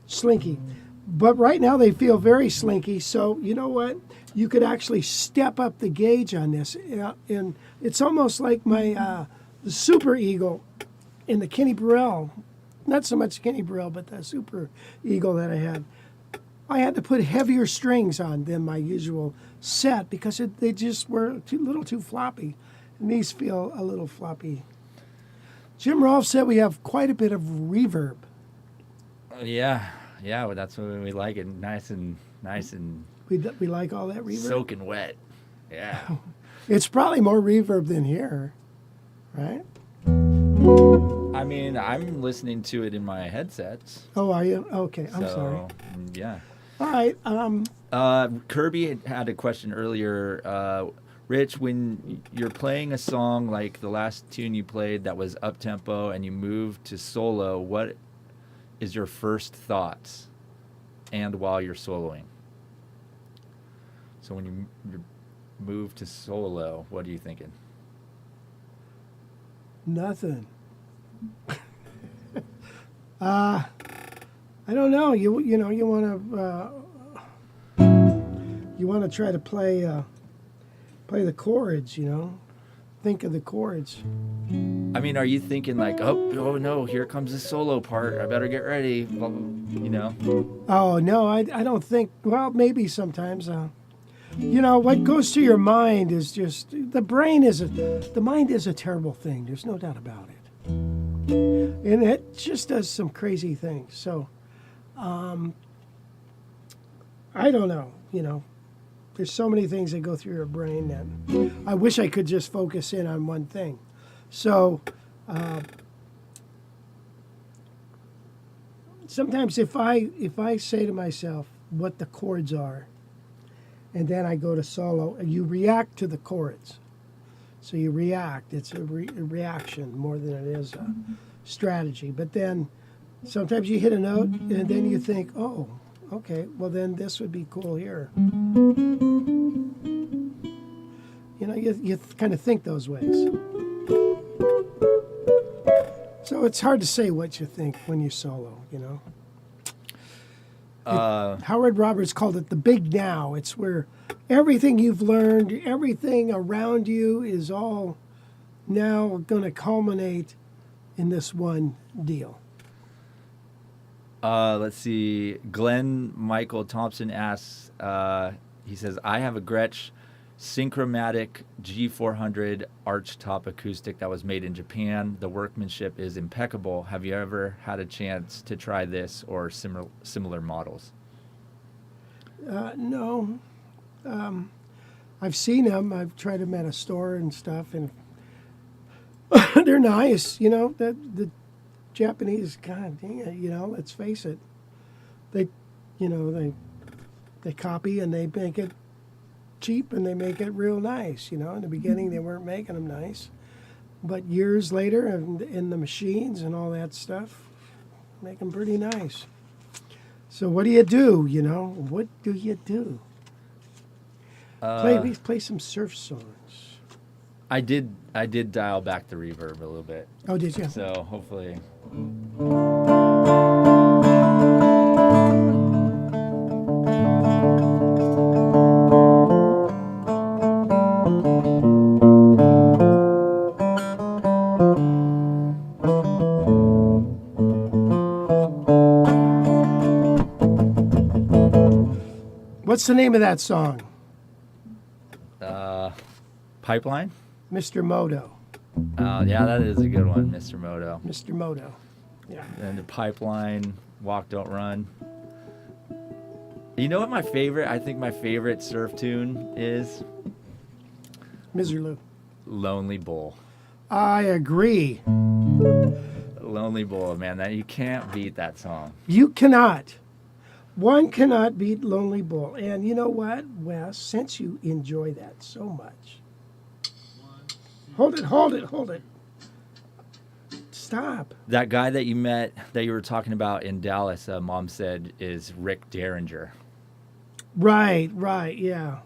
slinky. But right now they feel very slinky, so you know what? You could actually step up the gauge on this. And it's almost like my the Super Eagle in the Kenny Burrell. Not so much Kenny Burrell, but the Super Eagle that I had. I had to put heavier strings on than my usual set because they just were a little too floppy. And these feel a little floppy. Jim Rolfe said we have quite a bit of reverb. Yeah, well, that's what we like it. Nice and we like all that reverb. Soaking wet. Yeah. It's probably more reverb than here, right? I mean, I'm listening to it in my headsets. Oh, are you? Okay, I'm sorry. Yeah. All right. Kirby had a question earlier. Rich, when you're playing a song like the last tune you played that was up-tempo and you moved to solo, what is your first thoughts and while you're soloing? So when you move to solo, what are you thinking? Nothing. I don't know. You want to try to play the chords. Think of the chords. I mean, are you thinking like, oh no, here comes the solo part. I better get ready. Oh no, I don't think. Well, maybe sometimes. What goes through your mind is just the mind is a terrible thing. There's no doubt about it, and it just does some crazy things. So, I don't know. There's so many things that go through your brain that I wish I could just focus in on one thing. So, sometimes if I say to myself what the chords are, and then I go to solo, you react to the chords. So you react. It's a reaction more than it is a strategy. But then sometimes you hit a note, and then you think, oh, okay, well then this would be cool here. You kind of think those ways. So it's hard to say what you think when you solo, Howard Roberts called it the big now. It's where everything you've learned, everything around you is all now going to culminate in this one deal. Let's see. Glenn Michael Thompson asks, he says, I have a Gretsch Synchromatic G400 Archtop acoustic that was made in Japan. The workmanship is impeccable. Have you ever had a chance to try this or similar models? No. I've seen them. I've tried them at a store and stuff, and they're nice. The Japanese, God dang it, let's face it. They copy and they make it cheap and they make it real nice. In the beginning they weren't making them nice, but years later and in the machines and all that stuff, make them pretty nice. So what do? What do you do? Play some surf songs. I did dial back the reverb a little bit. Oh, did you? So hopefully. What's the name of that song? Pipeline? Mr. Moto. Yeah, that is a good one, Mr. Moto. Mr. Moto. Yeah. And the Pipeline, Walk Don't Run. You know what I think my favorite surf tune is? Miserlou. Lonely Bull. I agree. Lonely Bull, man, that you can't beat that song. You cannot. One cannot beat Lonely Bull. And you know what, Wes, since you enjoy that so much. Hold it. Stop. That guy that you met, that you were talking about in Dallas, Mom said is Rick Derringer. Right, yeah.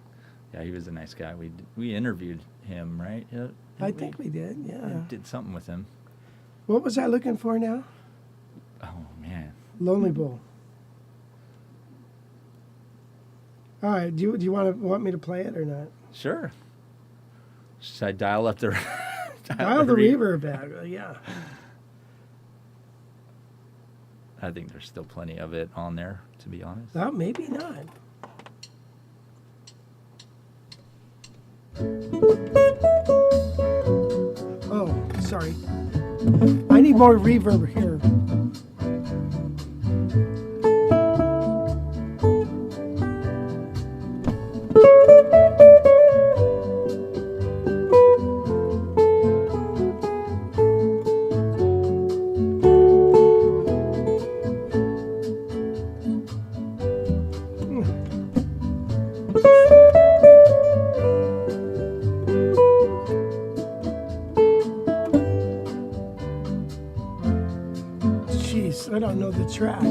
Yeah, he was a nice guy. We interviewed him, right? I think we did, yeah. Did something with him. What was I looking for now? Oh, man. Lonely Bull. All right, do you want me to play it or not? Sure. Should I dial up the... dial the reverb back, yeah. I think there's still plenty of it on there, to be honest. Well, maybe not. Oh, sorry. I need more reverb here. I don't know the track.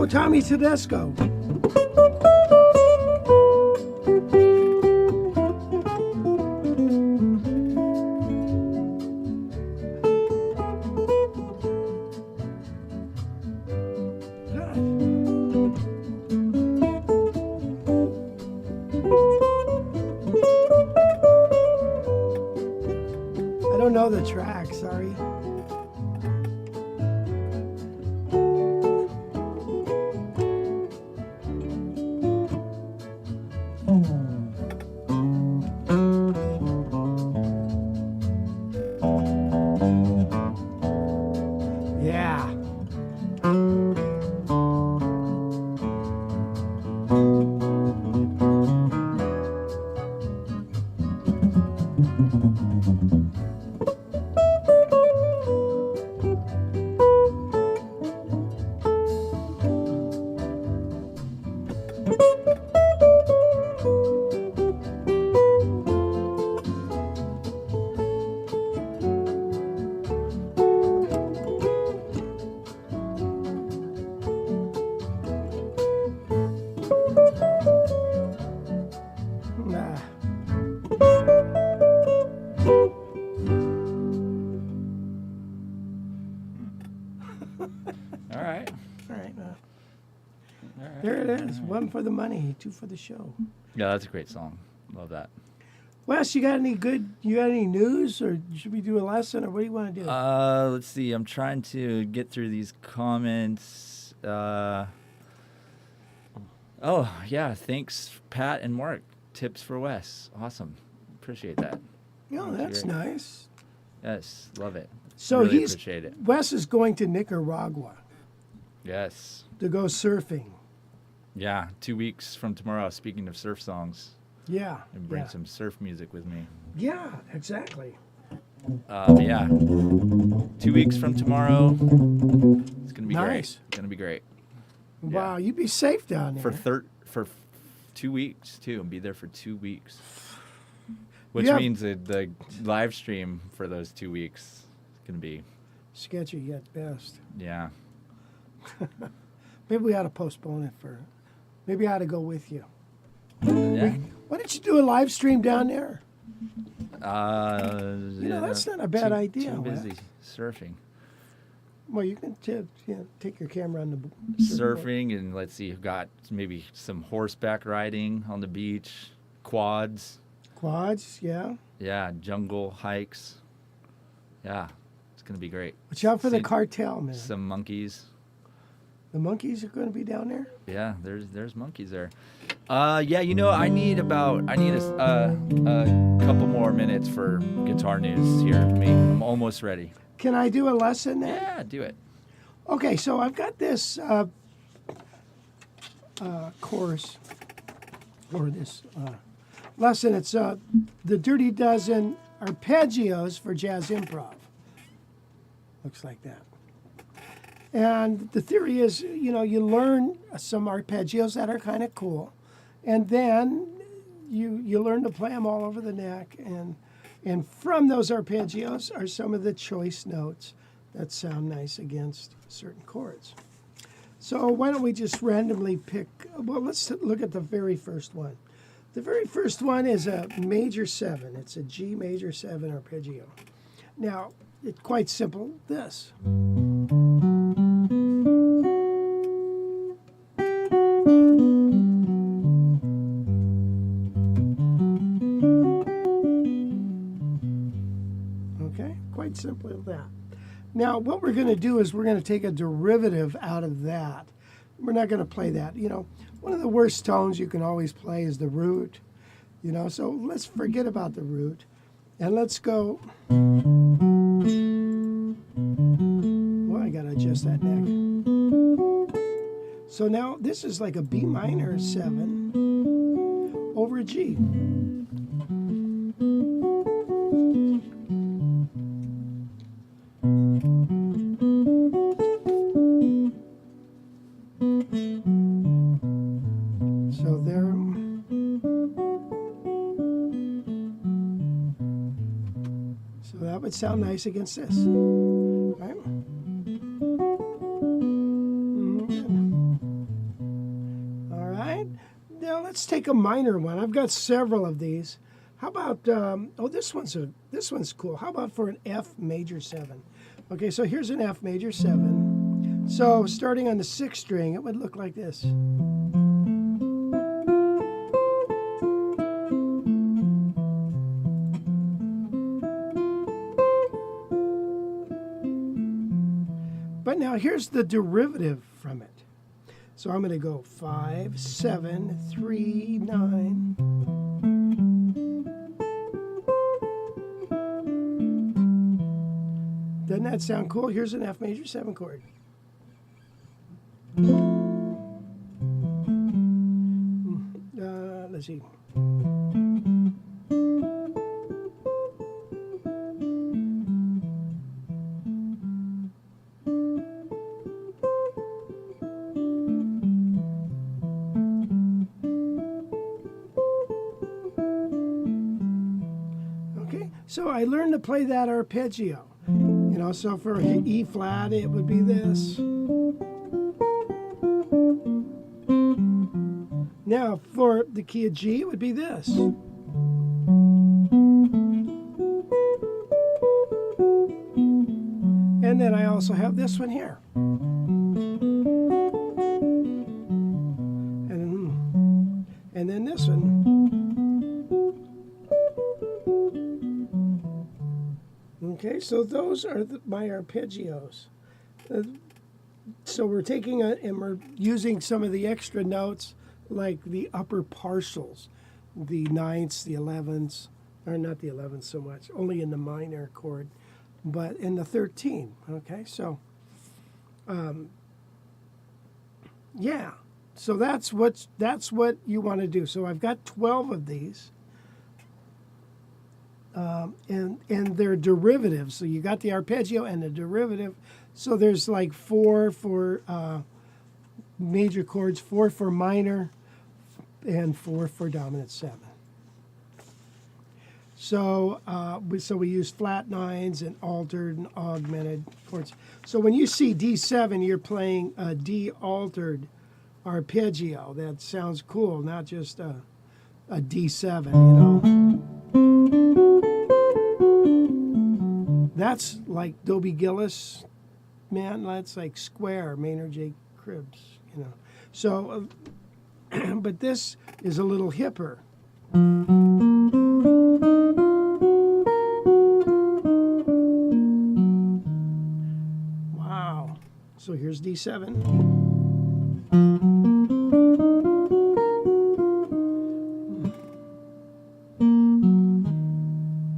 Tommy Tedesco. I don't know the track, sorry. There it is. One for the money, two for the show. Yeah, that's a great song. Love that. Wes, you got any news, or should we do a lesson, or what do you want to do? Let's see. I'm trying to get through these comments. Oh, yeah. Thanks, Pat and Mark. Tips for Wes. Awesome. Appreciate that. Yeah, that's nice. Yes, love it. So really appreciate it. Wes is going to Nicaragua Yes. to go surfing. Yeah, 2 weeks from tomorrow, speaking of surf songs. Yeah. And bring some surf music with me. Yeah, exactly. Yeah. 2 weeks from tomorrow. It's going to be great. It's going to be great. Wow, you'd be safe down there. For 2 weeks, too, and be there for 2 weeks. Which means the live stream for those 2 weeks is going to be sketchy at best. Yeah. Maybe we ought to postpone it maybe I ought to go with you. Yeah. Why don't you do a live stream down there? Yeah, that's not a bad idea. Too busy surfing. Well, you can take your camera on the surfing, and let's see, you've got maybe some horseback riding on the beach, quads. Quads, yeah. Yeah, jungle hikes. Yeah, it's going to be great. Watch out for the cartel, man. Some monkeys. The monkeys are going to be down there? Yeah, there's monkeys there. Yeah, I need a couple more minutes for guitar news here. I'm almost ready. Can I do a lesson then? Yeah, do it. Okay, so I've got this course, or this lesson. It's the Dirty Dozen Arpeggios for Jazz Improv. Looks like that. And the theory is, you learn some arpeggios that are kind of cool, and then you learn to play them all over the neck, and from those arpeggios are some of the choice notes that sound nice against certain chords. So why don't we just randomly pick, well, let's look at the very first one. The very first one is a major 7. It's a G major 7 arpeggio. Now, it's quite simple, this. Quite simply that. Now, what we're going to do is we're going to take a derivative out of that. We're not going to play that. One of the worst tones you can always play is the root. So let's forget about the root, and let's go. Well, I got to adjust that neck. So now this is like a B minor 7 over a G. Would sound nice against this. Right? All right. Now let's take a minor one. I've got several of these. How about this one's cool. How about for an F major 7? Okay, so here's an F major 7. So starting on the 6th string, it would look like this. But now here's the derivative from it. So I'm going to go 5, 7, 3, 9. Doesn't that sound cool? Here's an F major 7 chord. Let's see. So I learned to play that arpeggio. So for E flat, it would be this. Now for the key of G, it would be this. And then I also have this one here. And then this one. Okay, so those are my arpeggios. So we're taking and we're using some of the extra notes, like the upper partials, the ninths, the 11ths, or not the 11ths so much, only in the minor chord, but in the 13. Okay, so yeah, so that's what you want to do. So I've got 12 of these. And they're derivatives. So you got the arpeggio and the derivative. So there's like 4 for major chords, 4 for minor, and 4 for dominant 7. So we use flat nines and altered and augmented chords. So when you see D7, you're playing a D altered arpeggio. That sounds cool, not just a D7, you know. That's like Dobie Gillis, man. That's like Square, Maynard J. Cribs, you know. So, but this is a little hipper. Wow. So here's D7.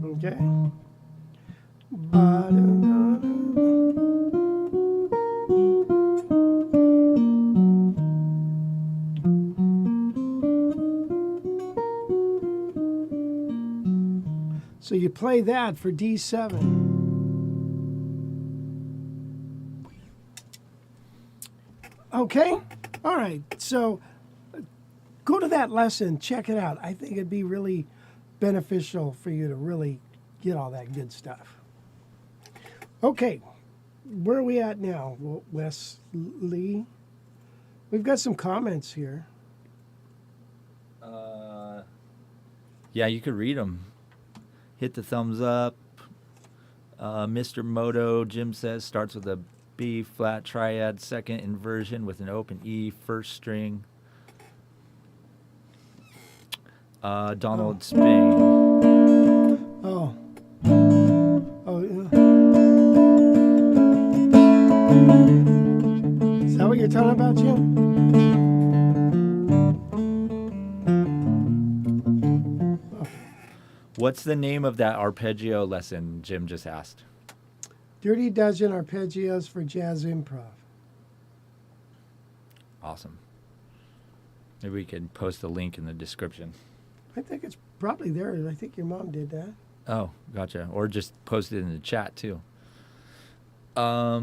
Okay. So you play that for D7. Okay? All right. So go to that lesson, check it out. I think it'd be really beneficial for you to really get all that good stuff. Okay. Where are we at now, Wesley? We've got some comments here. Yeah, you could read them. Hit the thumbs up. Mr. Moto, Jim says, starts with a B flat triad second inversion with an open E first string. Donald Spain. Oh. Oh, yeah. Is that what you're talking about, Jim? What's the name of that arpeggio lesson Jim just asked? Dirty Dozen Arpeggios for Jazz Improv. Awesome. Maybe we could post a link in the description. I think it's probably there. I think your mom did that. Oh, gotcha. Or just post it in the chat, too. If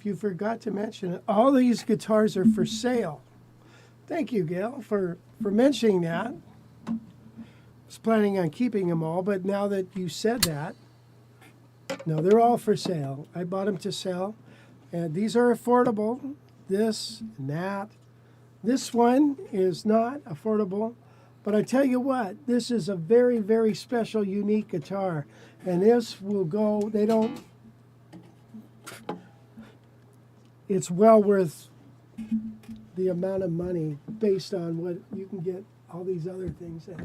you forgot to mention it, all these guitars are for sale. Thank you, Gail, for mentioning that. I was planning on keeping them all, but now that you said that, no, they're all for sale. I bought them to sell, and these are affordable. This and that. This one is not affordable, but I tell you what, this is a very, very special, unique guitar, and this will go, it's well worth the amount of money based on what you can get all these other things at.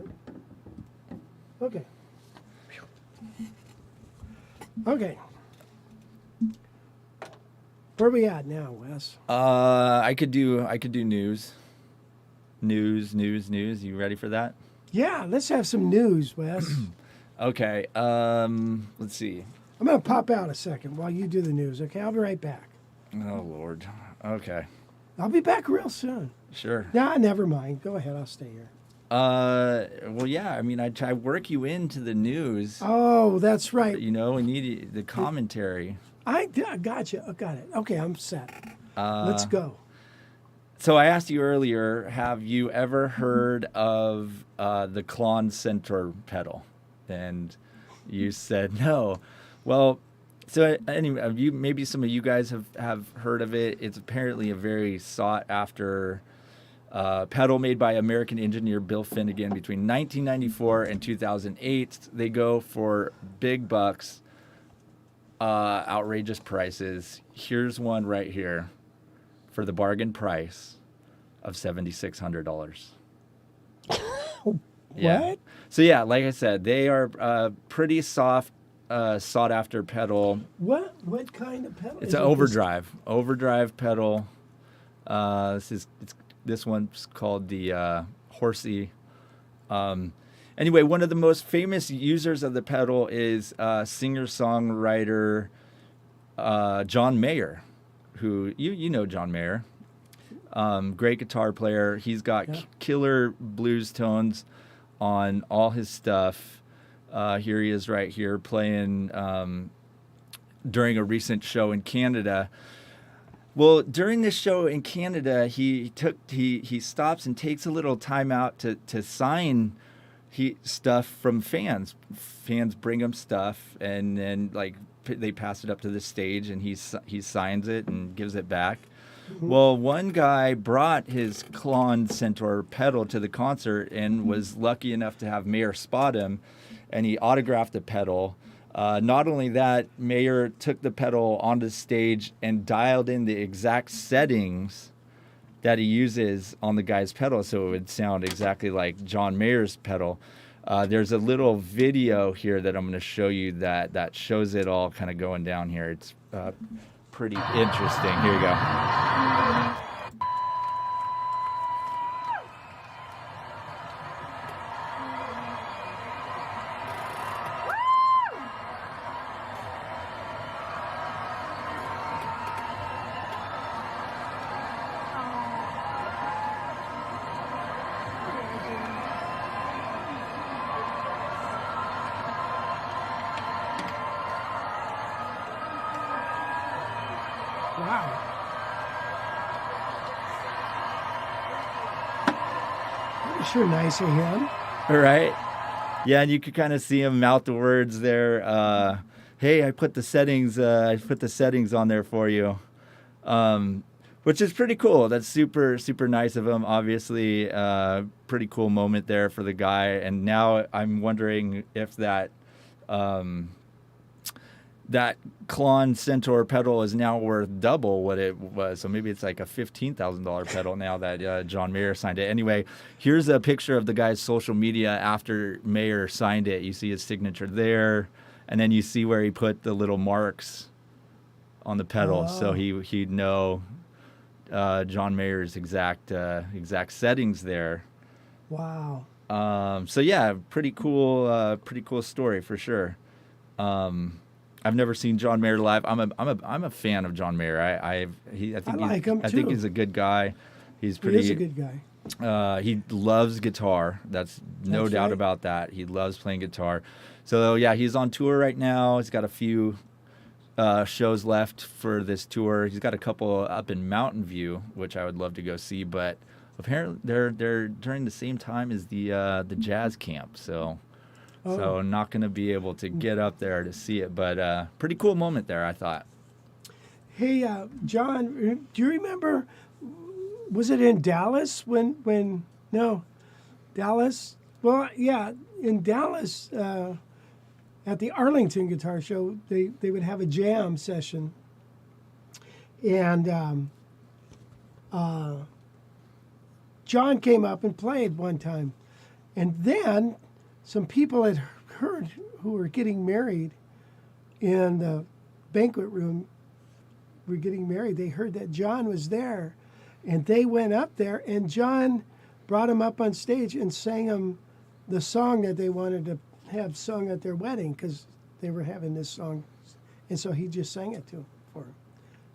Okay. Okay. Where are we at now, Wes? I could do news. News. You ready for that? Yeah, let's have some news, Wes. Okay. Let's see. I'm going to pop out a second while you do the news, okay? I'll be right back. Oh, Lord. Okay. I'll be back real soon. Sure. Nah, never mind. Go ahead. I'll stay here. Well, yeah. I mean, I work you into the news. Oh, that's right. You know, we need the commentary. I gotcha. I got it. Okay, I'm set. Let's go. So I asked you earlier, have you ever heard of the Klon Centaur pedal? And you said no. Well, so anyway, maybe some of you guys have heard of it. It's apparently a very sought after pedal made by American engineer Bill Finnegan between 1994 and 2008. They go for big bucks, outrageous prices. Here's one right here for the bargain price of $7,600. Yeah. What? So yeah, like I said, they are pretty soft sought after pedal. What kind of pedal? It's an overdrive pedal. This one's called the Horsey. Anyway, one of the most famous users of the pedal is singer-songwriter John Mayer, who you know John Mayer. Great guitar player. He's got killer blues tones on all his stuff. Here he is right here playing during a recent show in Canada. Well, during this show in Canada, he stops and takes a little time out to sign stuff from fans. Fans bring him stuff, and then they pass it up to the stage, and he signs it and gives it back. Mm-hmm. Well, one guy brought his Klon Centaur pedal to the concert and was lucky enough to have Mayer spot him, and he autographed the pedal. Not only that, Mayer took the pedal onto the stage and dialed in the exact settings that he uses on the guy's pedal so it would sound exactly like John Mayer's pedal. There's a little video here that I'm going to show you that shows it all kind of going down here. It's pretty interesting. Here you go. Wow. That's sure nice of him. All right. Yeah, and you could kind of see him mouth the words there. Hey, I put the settings on there for you. Which is pretty cool. That's super, super nice of him. Obviously, pretty cool moment there for the guy. And now I'm wondering if that Klon Centaur pedal is now worth double what it was. So maybe it's like a $15,000 pedal now that John Mayer signed it. Anyway, here's a picture of the guy's social media after Mayer signed it. You see his signature there, and then you see where he put the little marks on the pedal, so he'd know John Mayer's exact settings there. Wow. So yeah, pretty cool story for sure. I've never seen John Mayer live. I'm a fan of John Mayer. I like him too. I think he's a good guy. He is a good guy. He loves guitar. That's no doubt about that. He loves playing guitar. So yeah, he's on tour right now. He's got a few shows left for this tour. He's got a couple up in Mountain View, which I would love to go see, but apparently they're during the same time as the jazz camp. So not going to be able to get up there to see it, but pretty cool moment there, I thought. Hey, John, do you remember, was it in Dallas Dallas? Well, yeah, in Dallas, at the Arlington Guitar Show, they would have a jam session. And John came up and played one time. And then some people had heard who were getting married in the banquet room were getting married. They heard that John was there, and they went up there, and John brought him up on stage and sang him the song that they wanted to have sung at their wedding because they were having this song, and so he just sang it for him.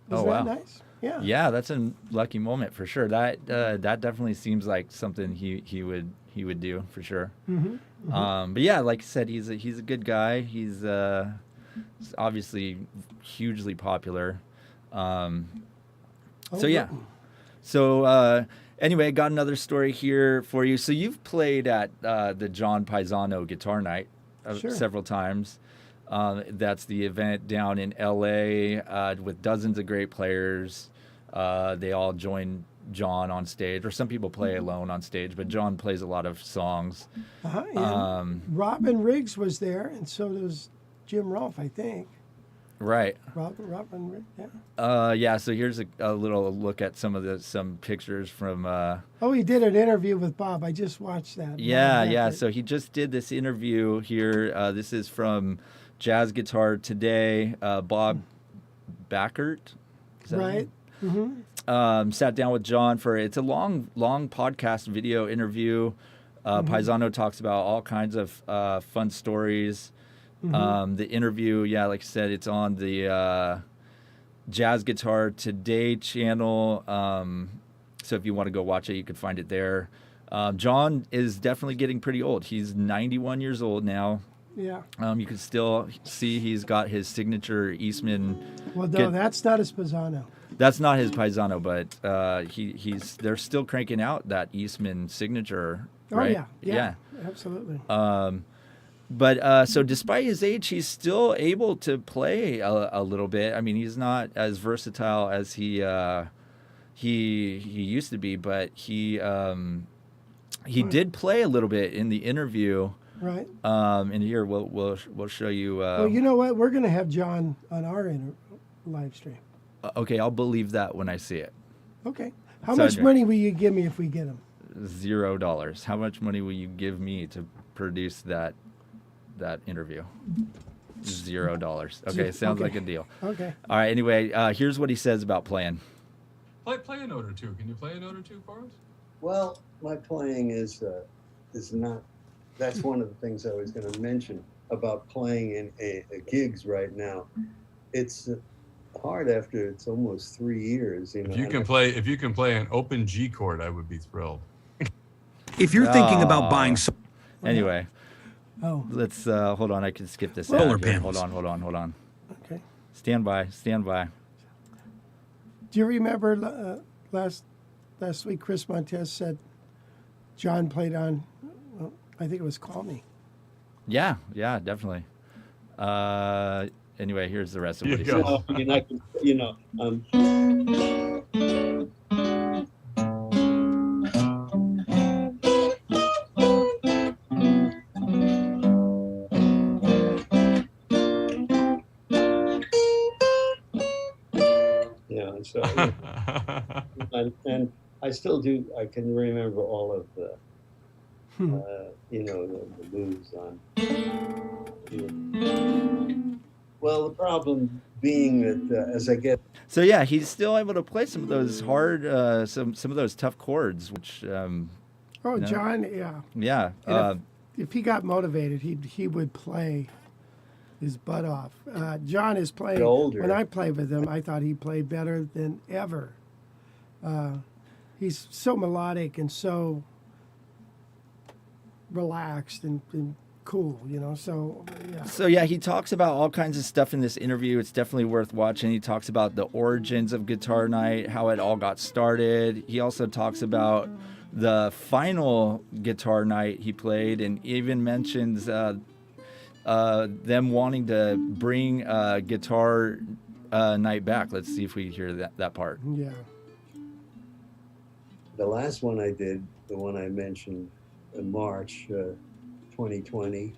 Was that nice? Yeah. Yeah, that's a lucky moment for sure. That definitely seems like something he would do for sure. Mm-hmm. Mm-hmm. But yeah, like I said, he's a good guy. He's obviously hugely popular. So yeah. So anyway, I got another story here for you. So you've played at the John Pisano Guitar Night several times. That's the event down in LA with dozens of great players. They all join John on stage, or some people play alone on stage, but John plays a lot of songs. Robin Riggs was there, and so does Jim Rolfe, I think. Right. Robin Riggs, yeah, so here's a little look at some pictures from... he did an interview with Bob. I just watched that. Yeah. So he just did this interview here. This is from Jazz Guitar Today, Bob Backert. Is that Right. sat down with John for it's a long podcast video interview. Paisano talks about all kinds of fun stories. The interview, yeah, like I said, it's on the Jazz Guitar Today channel. So if you want to go watch it, you can find it there. John is definitely getting pretty old. He's 91 years old now. Yeah. You can still see he's got his signature Eastman. Well, no, that's not his Pisano. That's not his Paisano, but they're still cranking out that Eastman signature. Right? Oh yeah, absolutely. But so despite his age, he's still able to play a little bit. I mean, he's not as versatile as he used to be, but he did play a little bit in the interview. Right. And here we'll show you. Well, you know what? We're going to have John on our live stream. Okay, I'll believe that when I see it. Okay. How much money will you give me if we get him? $0. How much money will you give me to produce that interview? $0. Okay, sounds like a deal. Okay. All right. Anyway, here's what he says about playing. Play a note or two. Can you play a note or two for us? Well, my playing is not. That's one of the things I was going to mention about playing in a gigs right now. It's hard after it's almost 3 years. You know, if you can play an open G chord, I would be thrilled. If you're thinking about buying some. Anyway. Oh. Let's hold on. I can skip this. Solar out here. panels. Hold on. Okay. Stand by. Do you remember last week Chris Montez said John played on, I think it was Call Me. Yeah, definitely. Anyway, here's the rest of what he says. So, and I still do. I can remember all of the, the moves on. Well, the problem being that as I get. So yeah, he's still able to play some of those hard, some of those tough chords, which. John, yeah. Yeah. If he got motivated, he would play his butt off. John is playing. Older. When I played with him, I thought he played better than ever. He's so melodic and so relaxed and cool, So yeah. So yeah, he talks about all kinds of stuff in this interview. It's definitely worth watching. He talks about the origins of Guitar Night, how it all got started. He also talks about the final Guitar Night he played, and even mentions them wanting to bring Guitar Night back. Let's see if we hear that part. Yeah. The last one I did, the one I mentioned in March 2020,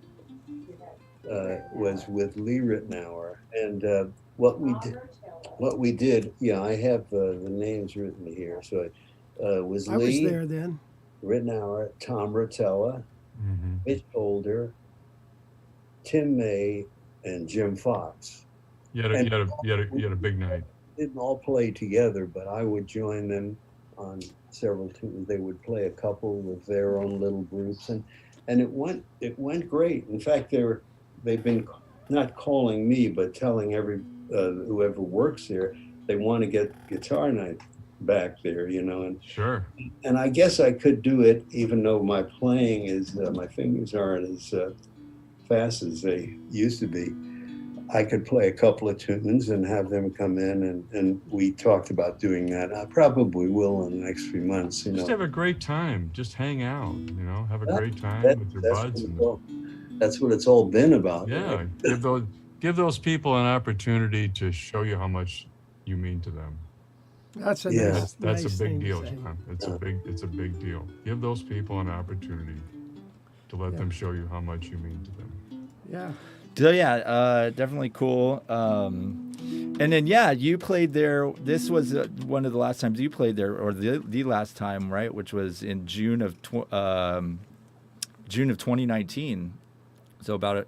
was with Lee Ritenour. And what we did, I have the names written here. So it was I Lee was there then. Ritenour, Tom Rotella, Mitch Older, Tim May, and Jim Fox. You had a big night. Didn't all play together, but I would join them on several tunes. They would play a couple with their own little groups, and it went great. In fact, they've been not calling me, but telling whoever works there they want to get Guitar Night back there, and Sure. And I guess I could do it, even though my playing is my fingers aren't as fast as they used to be. I could play a couple of tunes and have them come in, and we talked about doing that. I probably will in the next few months. Just have a great time. Just hang out. Have a great time with your buds. That's what it's all been about. Yeah, give those people an opportunity to show you how much you mean to them. That's a That's nice a big thing to deal, say. John. It's a big deal. Give those people an opportunity to let them show you how much you mean to them. Yeah. So yeah, definitely cool. And then you played there. This was one of the last times you played there, or the last time, right? Which was in June of 2019. So about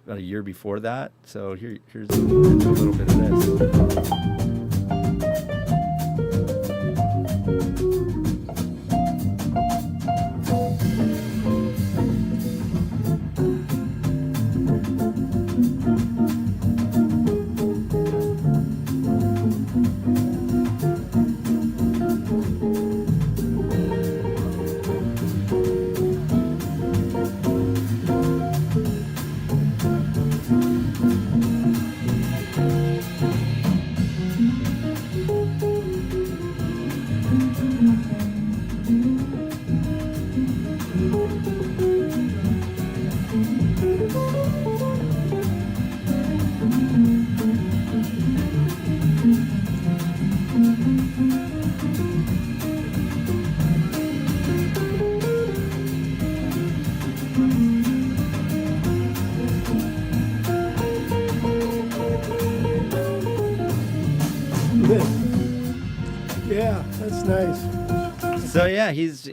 about a year before that. So here's a little bit of this. Yeah, that's nice. So yeah, he's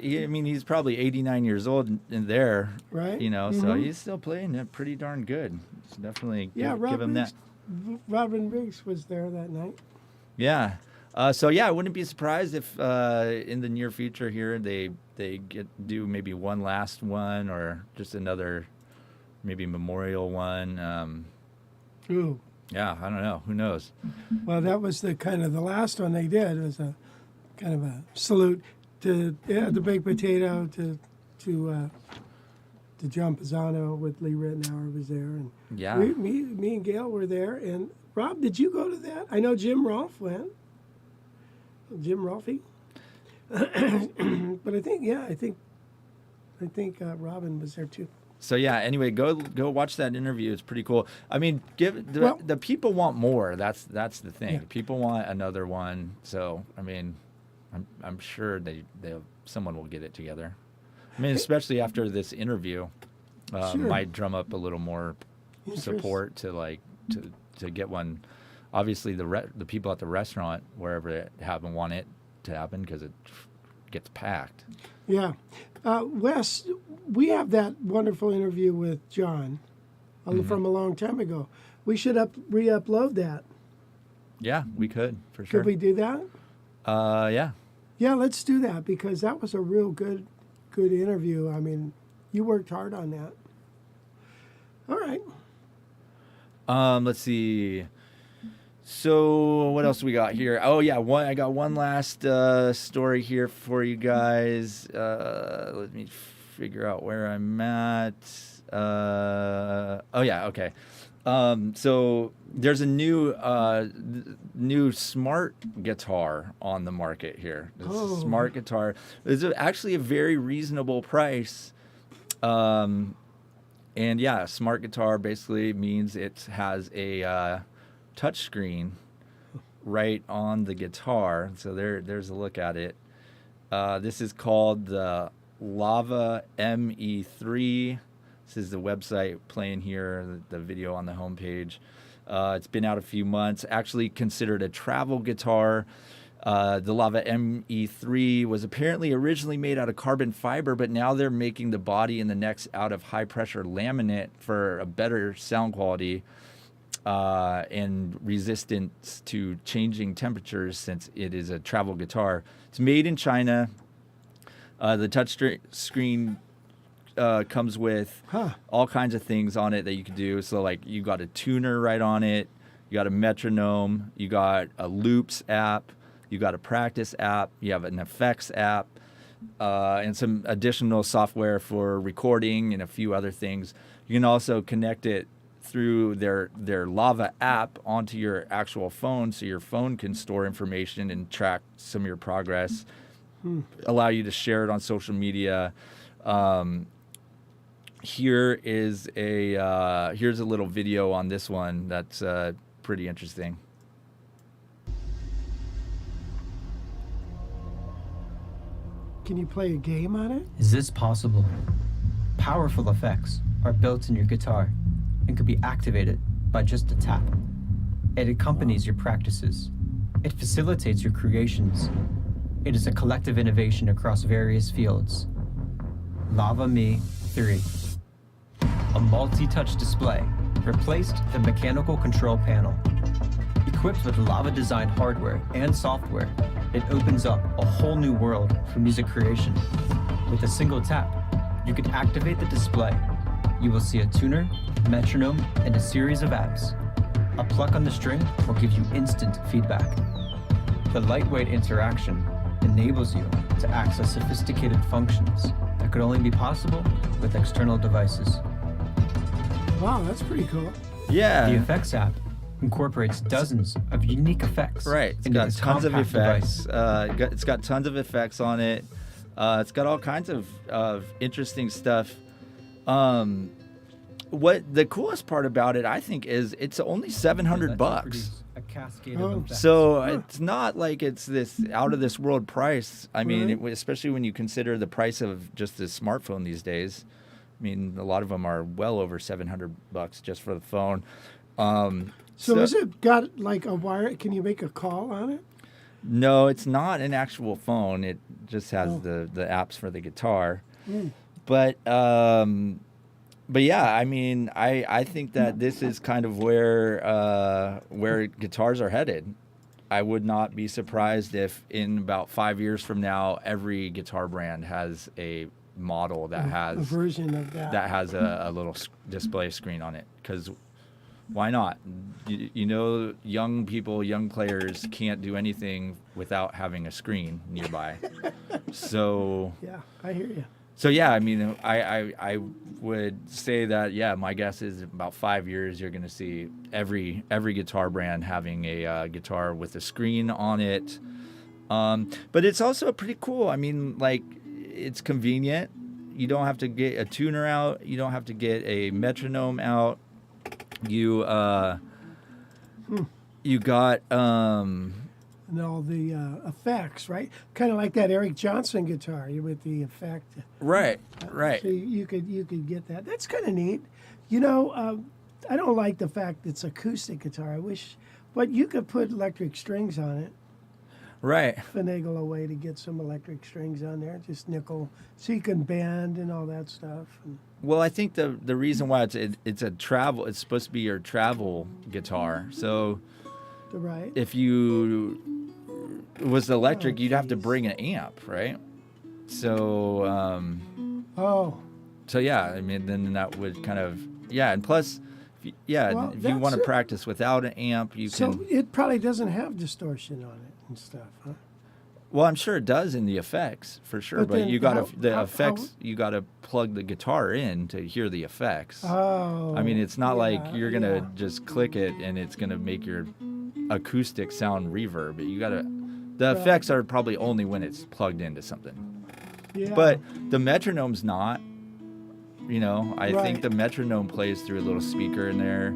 probably 89 years old in there, right? You know, so he's still playing it pretty darn good. So definitely give him that. Robin Riggs was there that night. Yeah. So yeah, I wouldn't be surprised if in the near future here they do maybe one last one or just another maybe memorial one. Ooh. Yeah, I don't know. Who knows? Well, that was the last one they did was a kind of a salute to the Baked Potato to John Pisano with Lee Rittenauer was there, and yeah, me and Gail were there. And Rob, did you go to that? I know Jim Rolfe went. Jim Rolfe. But I think Robin was there too. So yeah, anyway, go watch that interview. It's pretty cool. I mean, the people want more. That's the thing. Yeah. People want another one. So I mean, I'm sure someone will get it together. I mean, especially after this interview, Sure. might drum up a little more support to get one. Obviously, the people at the restaurant wherever it happened want it to happen because it gets packed. Yeah. Wes, we have that wonderful interview with John from a long time ago. We should re-upload that. Yeah, we could, for sure. Could we do that? Yeah. Yeah, let's do that because that was a real good interview. I mean, you worked hard on that. All right. Let's see. So what else we got here? Oh yeah, I got one last story here for you guys. Let me figure out where I'm at. Oh yeah, okay. So there's a new smart guitar on the market here. This smart guitar is actually a very reasonable price. And yeah, smart guitar basically means it has a touchscreen right on the guitar. So there's a look at it. This is called the Lava ME3. This is the website playing here, the video on the homepage. It's been out a few months. Actually considered a travel guitar. The Lava ME3 was apparently originally made out of carbon fiber, but now they're making the body and the necks out of high-pressure laminate for a better sound quality and resistance to changing temperatures since it is a travel guitar. It's made in China. The touch screen comes with all kinds of things on it that you can do. So like you got a tuner right on it, you got a metronome, you got a loops app, you got a practice app, you have an effects app, and some additional software for recording and a few other things. You can also connect it through their Lava app onto your actual phone, so your phone can store information and track some of your progress, allow you to share it on social media. Here's a little video on this one that's pretty interesting. Can you play a game on it? Is this possible? Powerful effects are built in your guitar and could be activated by just a tap. It accompanies your practices. It facilitates your creations. It is a collective innovation across various fields. Lava Me 3. A multi-touch display replaced the mechanical control panel. Equipped with lava-designed hardware and software, it opens up a whole new world for music creation. With a single tap, you can activate the display. You will see a tuner, metronome, and a series of apps. A pluck on the string will give you instant feedback. The lightweight interaction enables you to access sophisticated functions that could only be possible with external devices. Wow, that's pretty cool. Yeah. The Effects app incorporates dozens of unique effects. Right. It's into got this tons of compact effects. device. It's got tons of effects on it. It's got all kinds of interesting stuff. What the coolest part about it, I think, is it's only $700. Produce a cascade of effects. So it's not like it's this out of this world price. I mean, especially when you consider the price of just the smartphone these days. I mean, a lot of them are well over $700 just for the phone. So has it got like a wire? Can you make a call on it? No, it's not an actual phone. It just has the apps for the guitar. But yeah, I mean, I think that this is kind of where guitars are headed. I would not be surprised if in about 5 years from now, every guitar brand has a model that has a version of that has a little display screen on it. Because why not? You know, young people, young players can't do anything without having a screen nearby. So yeah, I hear you. So yeah, I mean, I would say that, yeah, my guess is about 5 years you're going to see every guitar brand having a guitar with a screen on it. But it's also pretty cool. I mean, like, it's convenient. You don't have to get a tuner out. You don't have to get a metronome out. You got and all the effects, right? Kind of like that Eric Johnson guitar with the effect. Right. So you could get that. That's kind of neat. You know, I don't like the fact it's acoustic guitar. I wish, but you could put electric strings on it. Right. Finagle a way to get some electric strings on there, just nickel, so you can bend and all that stuff. Well, I think the reason why it's a travel, it's supposed to be your travel guitar. So Right. if it was electric, you'd have to bring an amp, right? So so yeah, I mean, then that would kind of, yeah, and plus, if you want to practice without an amp, you can. So it probably doesn't have distortion on it and stuff, huh? Well, I'm sure it does in the effects for sure, but then you got how- the how- effects. You got to plug the guitar in to hear the effects. Oh. I mean, it's not like you're gonna yeah. just click it and it's gonna make your acoustic sound reverb. You gotta. The effects are probably only when it's plugged into something. Yeah. But the metronome's not. You know, I think Right. the metronome plays through a little speaker in there.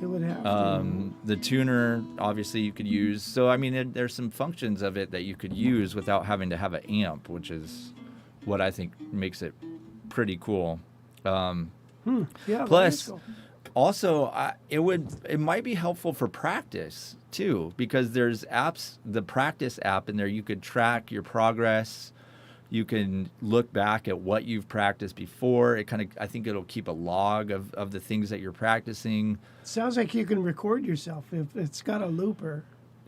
It would have to. The tuner, obviously, you could use. So, I mean, there's some functions of it that you could use without having to have an amp, which is what I think makes it pretty cool. Yeah. that Plus, is cool. also, it might be helpful for practice too, because there's apps, the practice app in there. You could track your progress. You can look back at what you've practiced before. I think it'll keep a log of the things that you're practicing. Sounds like you can record yourself if it's got a looper.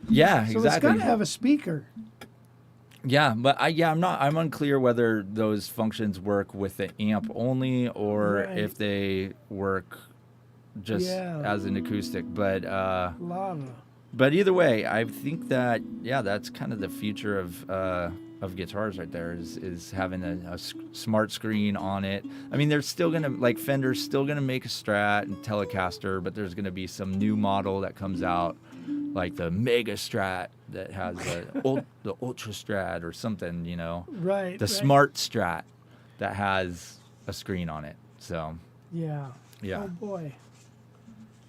Yeah, So exactly. it's got to have a speaker. Yeah, but I'm unclear whether those functions work with the amp only or Right. if they work just as an acoustic. But Lava. but either way, I think that that's kind of the future of guitars right there is having a smart screen on it. I mean, they're still gonna, like, Fender's still gonna make a Strat and Telecaster, but there's gonna be some new model that comes out, like the Mega Strat that has the Ultra Strat or something, you know. Right. The Smart Strat that has a screen on it. So Yeah. yeah. Oh boy.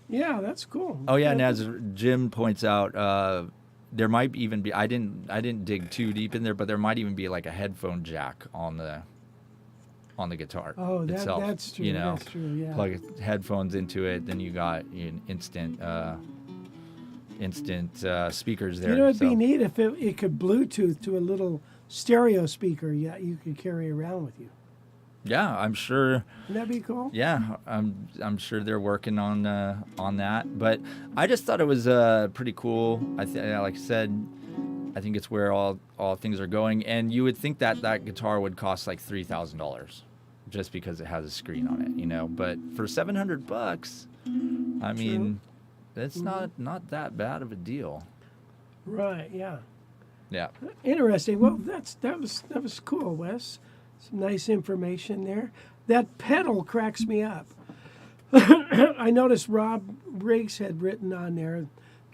Yeah, that's cool. Oh yeah, and as Jim points out, there might even be, I didn't dig too deep in there, but there might even be like a headphone jack on the guitar itself. That's true. You know, That's true. Yeah. plug headphones into it, then you got an instant speakers there. You know, it'd so. be neat if it could Bluetooth to a little stereo speaker. Yeah, you could carry around with you. Yeah, I'm sure. Wouldn't that be cool? Yeah, I'm sure they're working on that. But I just thought it was pretty cool. Like I said, I think it's where all things are going. And you would think that guitar would cost like $3,000 just because it has a screen on it, you know. But for $700, I mean, it's not that bad of a deal. Right. Yeah. Yeah. Interesting. Well, that was cool, Wes. Some nice information there. That pedal cracks me up. I noticed Rob Riggs had written on there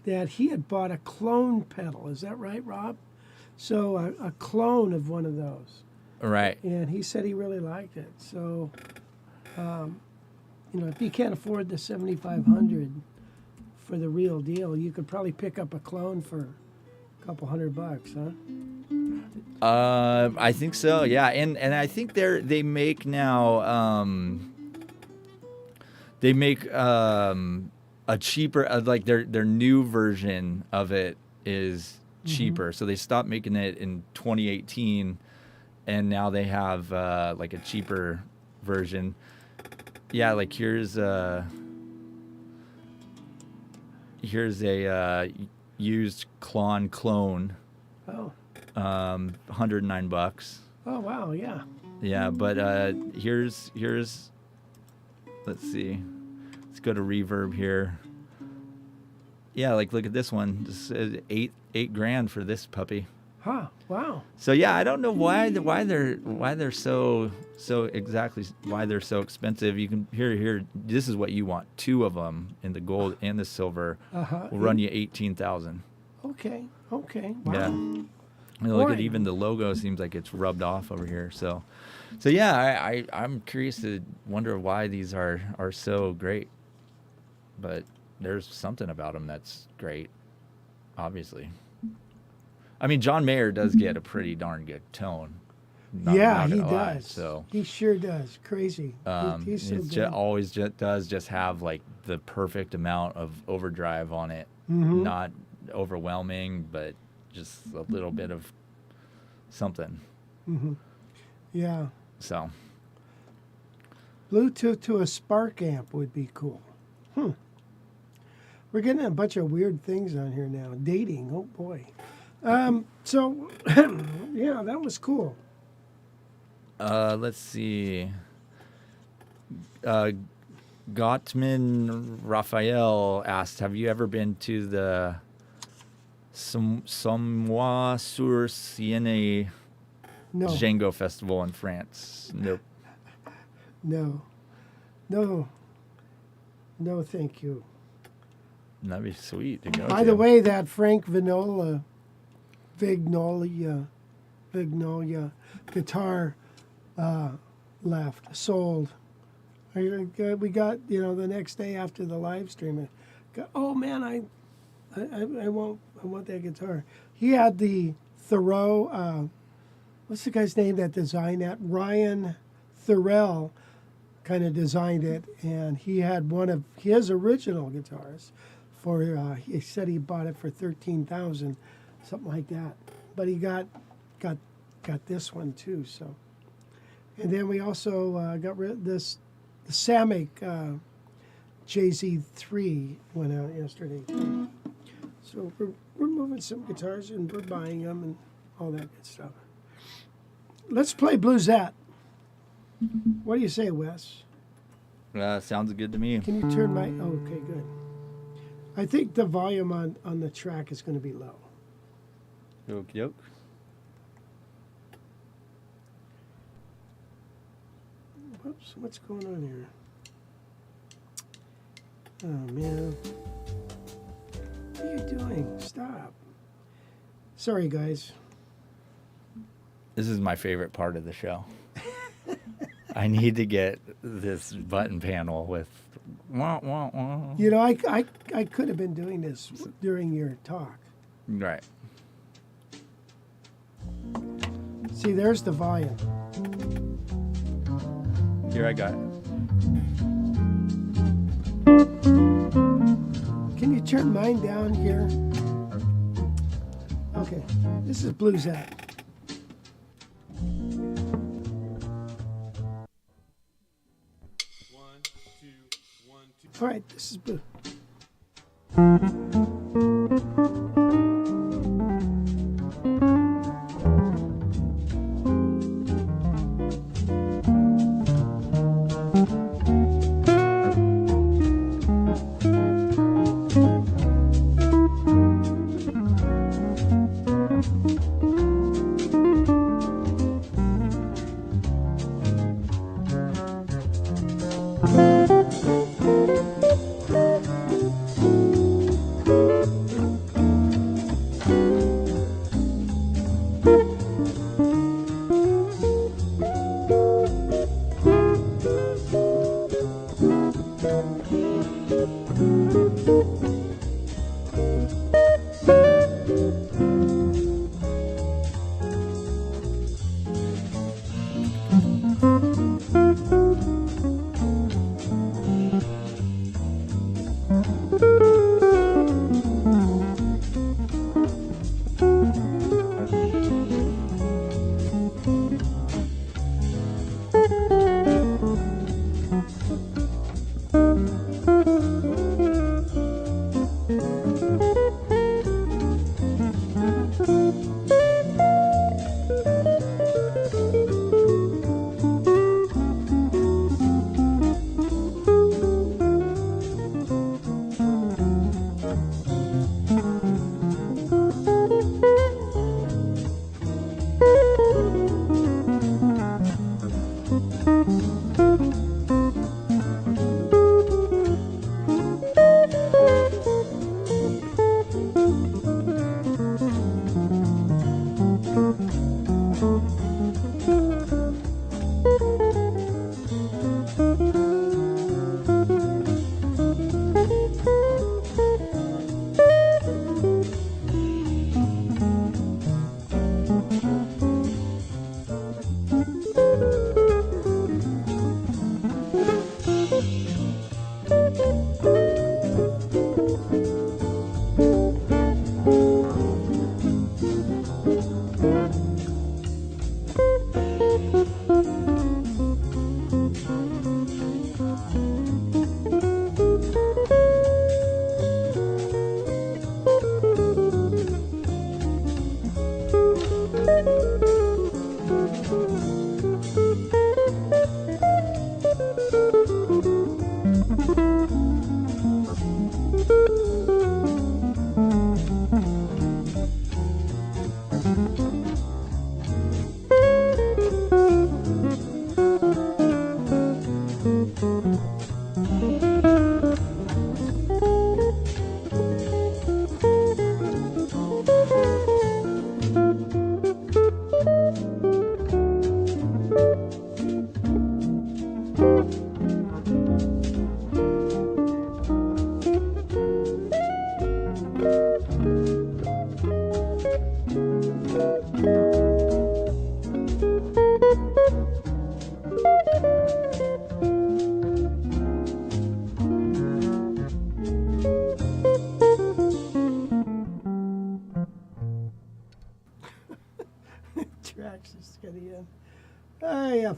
that he had bought a clone pedal. Is that right, Rob? So a clone of one of those. Right. And he said he really liked it. So, if you can't afford the $7,500 for the real deal, you could probably pick up a clone for a couple $100, huh? I think so, yeah, and I think they make now a cheaper like their new version of it is cheaper. So they stopped making it in 2018, and now they have like a cheaper version. Yeah, like here's a used clone. Oh. $109. Oh wow, yeah. Yeah, but here's let's see. Let's go to reverb here. Yeah, like look at this one. This is $8,000 for this puppy. Huh. Wow. So yeah, I don't know why they're so exactly why they're so expensive. You can here. This is what you want. 2 of them in the gold and the silver will run you $18,000. Okay. Wow. Yeah. And look at even the logo seems like it's rubbed off over here. So yeah, I'm curious to wonder why these are so great. But there's something about them that's great, obviously. I mean, John Mayer does get a pretty darn good tone. Yeah, he lie, does. So he sure does. Crazy. He's so good. Always does just have like the perfect amount of overdrive on it. Not overwhelming, but just a little bit of something. Yeah. So Bluetooth to a Spark amp would be cool. We're getting a bunch of weird things on here now. Dating, oh boy. So yeah, that was cool. Let's see. Gottman Raphael asked, have you ever been to the Sommois-sur-Seine Django Festival in France? Nope. No, thank you. That'd be sweet to go By to. the way, that Frank Vignolia guitar sold. We got, the next day after the live stream, oh man, I want that guitar. He had the Thoreau, what's the guy's name that designed that? Ryan Thorell kind of designed it, and he had one of his original guitars for, he said he bought it for $13,000, something like that. But he got this one too, so. And then we also got rid of this, the Samick JZ3 went out yesterday too. So we're moving some guitars and we're buying them and all that good stuff. Let's play Bluesette. What do you say, Wes? Sounds good to me. Can you turn my... Oh, okay, good. I think the volume on the track is going to be low. Okie doke. Whoops, what's going on here? Oh, man. What are you doing? Stop. Sorry, guys. This is my favorite part of the show. I need to get this button panel with wah, wah, wah. You know, I could have been doing this during your talk. Right. See, there's the volume. Here, I got it. Can you turn mine down here? Okay, this is Bluesette. All right, this is Blue.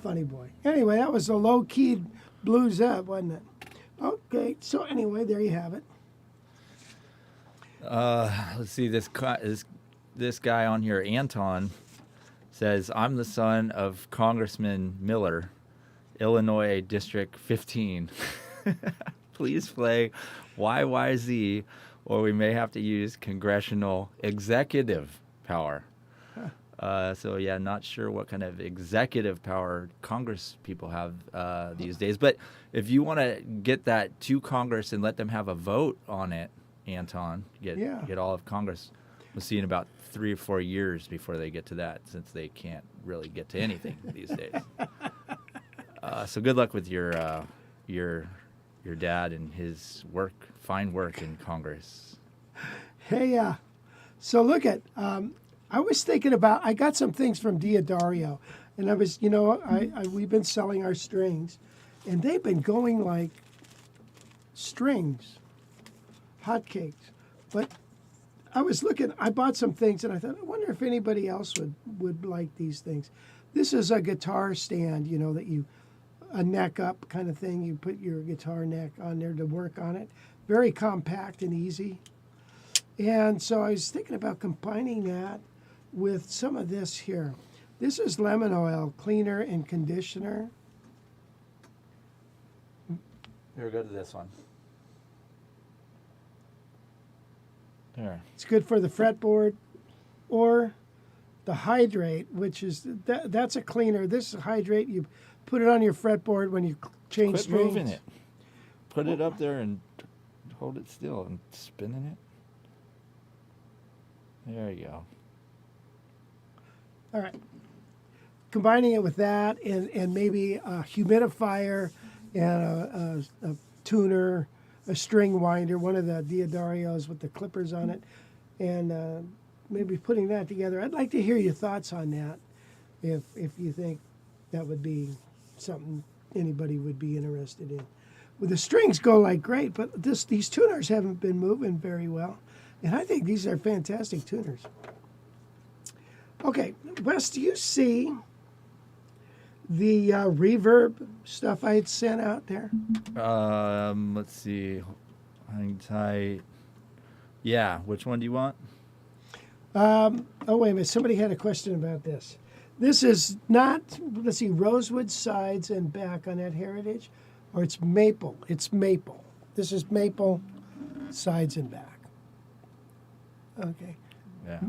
Funny boy. Anyway, that was a low-keyed bluesette, wasn't it? Okay, so anyway, there you have it. Let's see, this guy on here, Anton, says, I'm the son of Congressman Miller, Illinois District 15. Please play YYZ, or we may have to use congressional executive power. So yeah, not sure what kind of executive power Congress people have these days. But if you want to get that to Congress and let them have a vote on it, Anton, get all of Congress, we'll see in about 3 or 4 years before they get to that, since they can't really get to anything these days. So good luck with your dad and his fine work in Congress. Hey, so look at. I was thinking about, I got some things from Diodario, and I was, we've been selling our strings, and they've been going like strings, hotcakes. But I was looking, I bought some things, and I thought, I wonder if anybody else would like these things. This is a guitar stand, that you a neck up kind of thing. You put your guitar neck on there to work on it. Very compact and easy. And so I was thinking about combining that with some of this here. This is lemon oil cleaner and conditioner. Here, go to this one. There. It's good for the fretboard, or the hydrate, which is that's a cleaner. This is hydrate. You put it on your fretboard when you change Quit strings. moving it. Put it up there and hold it still and spinning it. There you go. All right. Combining it with that and maybe a humidifier and a tuner, a string winder, one of the Diodarios with the clippers on it, and maybe putting that together. I'd like to hear your thoughts on that, if you think that would be something anybody would be interested in. Well, the strings go like great, but these tuners haven't been moving very well, and I think these are fantastic tuners. Okay, Wes, do you see the reverb stuff I had sent out there? Let's see. Hang tight. Yeah, which one do you want? Oh, wait a minute. Somebody had a question about this. This is not, let's see, rosewood sides and back on that Heritage, or it's maple. It's maple. This is maple sides and back. Okay. Yeah.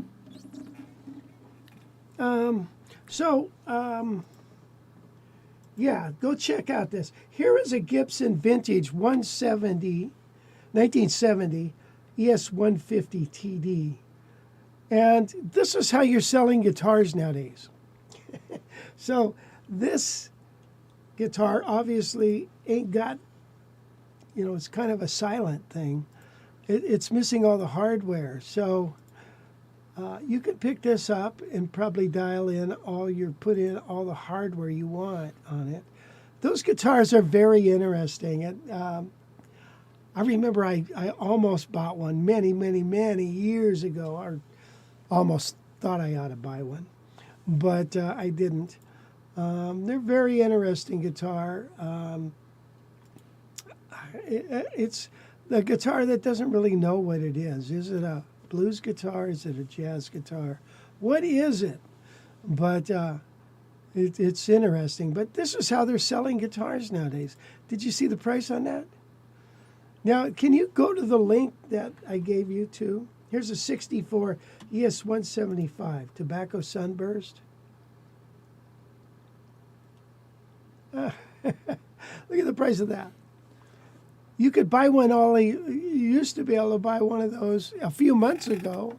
Yeah, go check out this. Here is a Gibson vintage 1970 ES150 TD. And this is how you're selling guitars nowadays. So this guitar obviously ain't got, it's kind of a silent thing. It's missing all the hardware. So you could pick this up and probably dial in put in all the hardware you want on it. Those guitars are very interesting. And I remember I almost bought one many, many, many years ago, or almost thought I ought to buy one, but I didn't. They're very interesting guitar. It's the guitar that doesn't really know what it is. Is it a blues guitar? Is it a jazz guitar? What is it? But it's interesting. But this is how they're selling guitars nowadays. Did you see the price on that? Now, can you go to the link that I gave you to? Here's a 64 ES175 Tobacco Sunburst. Look at the price of that. You could buy one, you used to be able to buy one of those a few months ago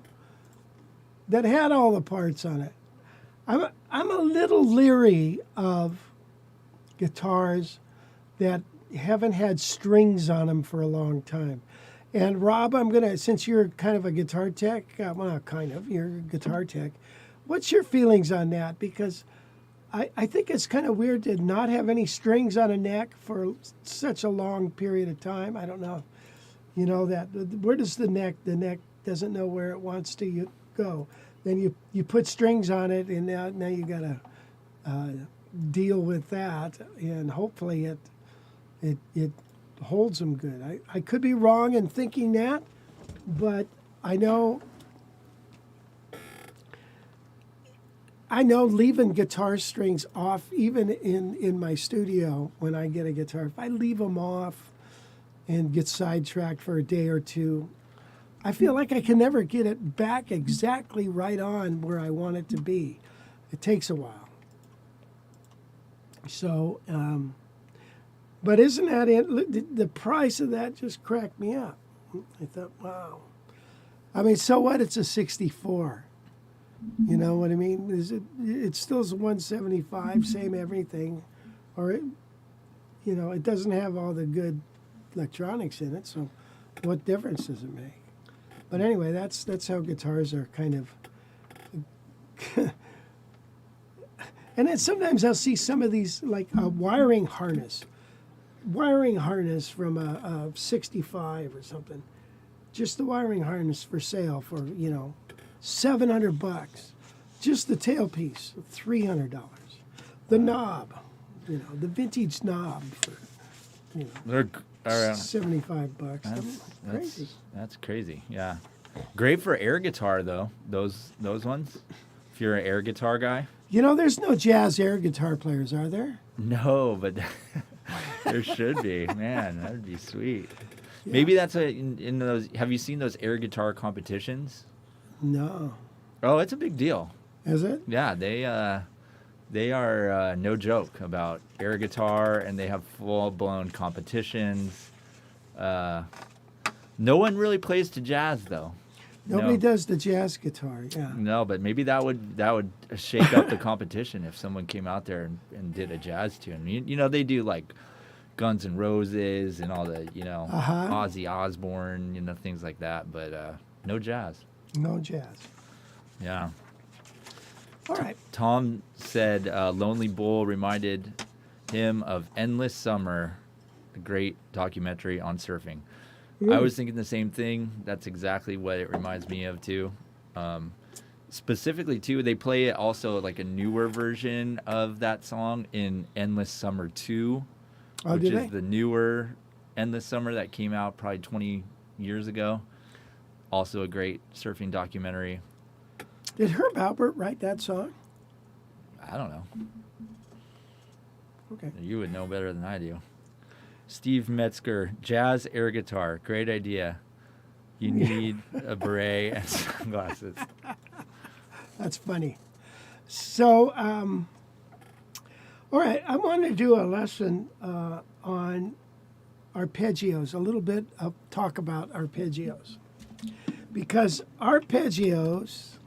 that had all the parts on it. I'm a little leery of guitars that haven't had strings on them for a long time. And Rob, since you're kind of a guitar tech, well, not kind of, you're a guitar tech, what's your feelings on that? Because I think it's kind of weird to not have any strings on a neck for such a long period of time. I don't know. Where does the neck doesn't know where it wants to go. Then you put strings on it, and now you got to deal with that, and hopefully it holds them good. I could be wrong in thinking that, but I know leaving guitar strings off, even in my studio when I get a guitar, if I leave them off and get sidetracked for a day or two, I feel like I can never get it back exactly right on where I want it to be. It takes a while. So, but isn't that it? The price of that just cracked me up. I thought, wow. I mean, so what? It's a 64. You know what I mean? It still is 175, same everything, or it doesn't have all the good electronics in it. So, what difference does it make? But anyway, that's how guitars are kind of. And then sometimes I'll see some of these, like a wiring harness from a 65 or something. Just the wiring harness for sale for $700. Just the tailpiece, $300. The knob, You know, the vintage knob for, you know, They're $75. Crazy. That's crazy. Yeah, great for air guitar though. Those ones. If you're an air guitar guy. You know, there's no jazz air guitar players, are there? No, but there should be. Man, that would be sweet. Yeah. Maybe that's in those. Have you seen those air guitar competitions? No. Oh, it's a big deal. Is it? Yeah, they are no joke about air guitar, and they have full-blown competitions. No one really plays to jazz though. Nobody does the jazz guitar, yeah. No, but maybe that would shake up the competition if someone came out there and did a jazz tune. You know, they do like Guns N' Roses and all the, you know, Ozzy Osbourne, you know, things like that. But no jazz. No jazz. Yeah. All right. Tom said Lonely Bull reminded him of Endless Summer, a great documentary on surfing. I was thinking the same thing. That's exactly what it reminds me of too. Specifically too, they play it also like a newer version of that song in Endless Summer 2, which is the newer Endless Summer that came out probably 20 years ago. Also a great surfing documentary. Did Herb Alpert write that song? I don't know. Okay. You would know better than I do. Steve Metzger, jazz air guitar. Great idea. You need a beret and sunglasses. That's funny. So, all right, I want to do a lesson on arpeggios, a little bit of talk about arpeggios. Because arpeggios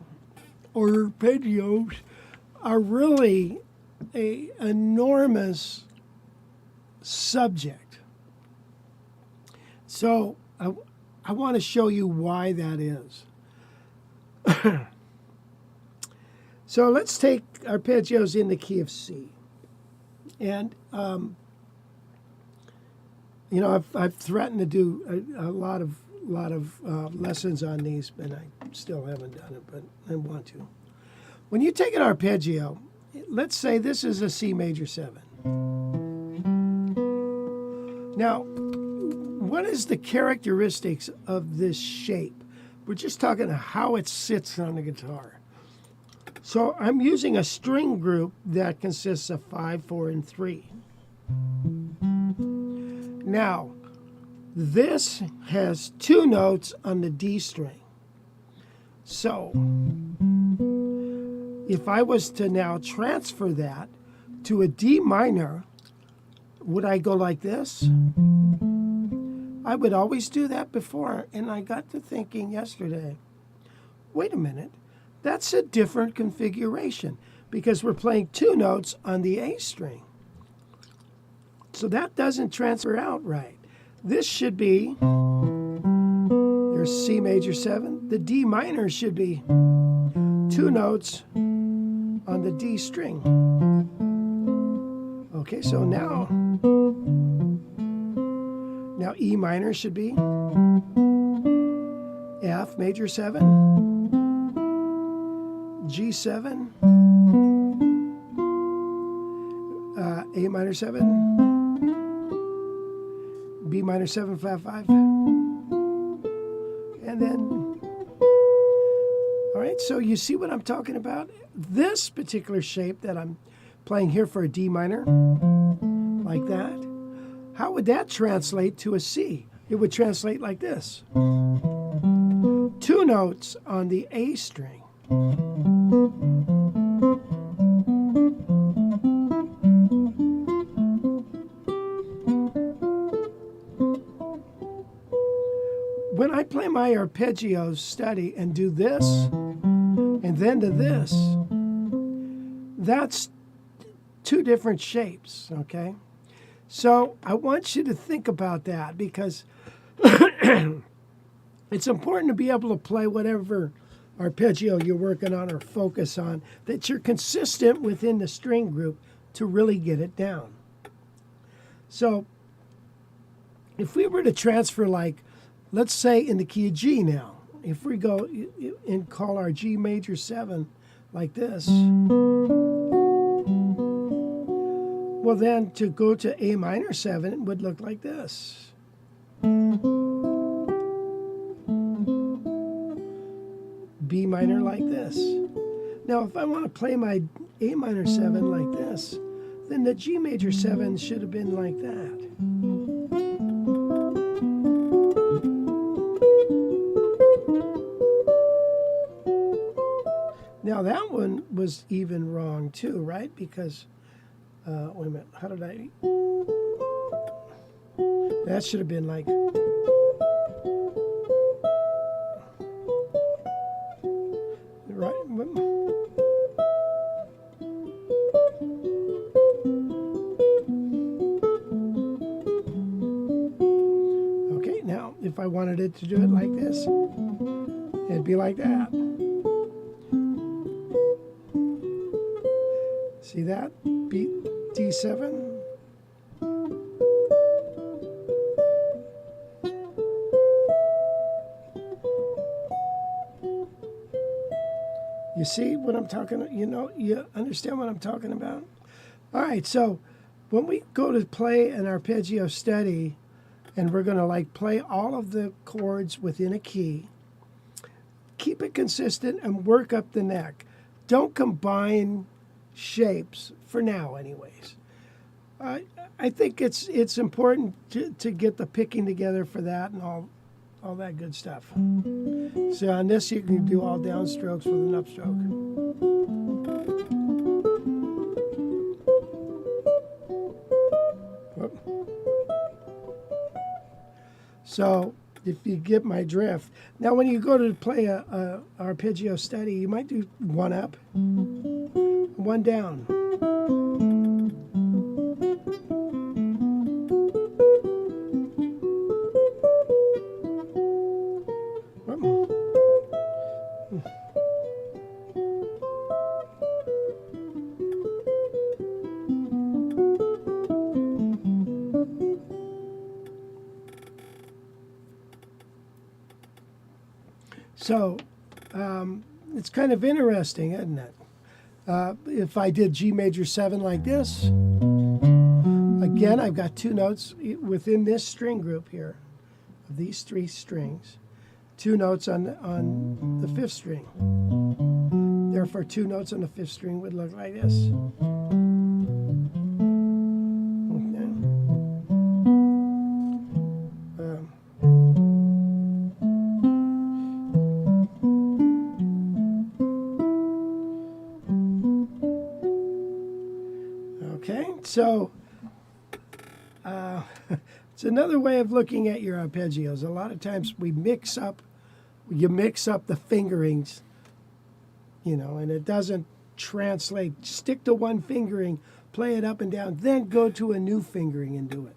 are really an enormous subject. So I want to show you why that is. So let's take arpeggios in the key of C. And, you know, I've threatened to do a lot of lessons on these, and I still haven't done it, but I want to. When you take an arpeggio, let's say this is a C major 7. Now, what is the characteristics of this shape? We're just talking how it sits on the guitar. So I'm using a string group that consists of 5, 4, and 3. Now, this has 2 notes on the D string. So, if I was to now transfer that to a D minor, would I go like this? I would always do that before, and I got to thinking yesterday, wait a minute, that's a different configuration because we're playing 2 notes on the A string. So that doesn't transfer out right. This should be, there's C major 7. The D minor should be 2 notes on the D string. Okay, so now E minor should be F major 7, G7, A minor 7, B minor 7, flat 5, and then, all right, so you see what I'm talking about? This particular shape that I'm playing here for a D minor, like that, how would that translate to a C? It would translate like this. 2 notes on the A string. When I play my arpeggios steady and do this, and then to this, that's 2 different shapes, okay? So I want you to think about that because it's important to be able to play whatever arpeggio you're working on or focus on, that you're consistent within the string group to really get it down. So if we were to transfer, like, let's say in the key of G now, if we go and call our G major 7 like this, Well, then to go to A minor 7, it would look like this. B minor like this. Now, if I want to play my A minor 7 like this, then the G major 7 should have been like that. Now that one was even wrong too, right? Because, wait a minute, how did I? That should have been like. Right. Okay, now if I wanted it to do it like this, it'd be like that. See that? Beat D7. You see what I'm talking about? You understand what I'm talking about? All right, so when we go to play an arpeggio steady, and we're going to like play all of the chords within a key, keep it consistent and work up the neck. Don't combine shapes, for now anyways. I think it's important to get the picking together for that and all that good stuff. So on this you can do all downstrokes with an upstroke. Whoop. So if you get my drift. Now when you go to play a arpeggio steady, you might do one up, one down. So it's kind of interesting, isn't it? If I did G major 7 like this, again, I've got two notes within this string group here, of these three strings, two notes on the fifth string. Therefore, two notes on the fifth string would look like this. So it's another way of looking at your arpeggios. A lot of times you mix up the fingerings, and it doesn't translate. Stick to one fingering, play it up and down, then go to a new fingering and do it.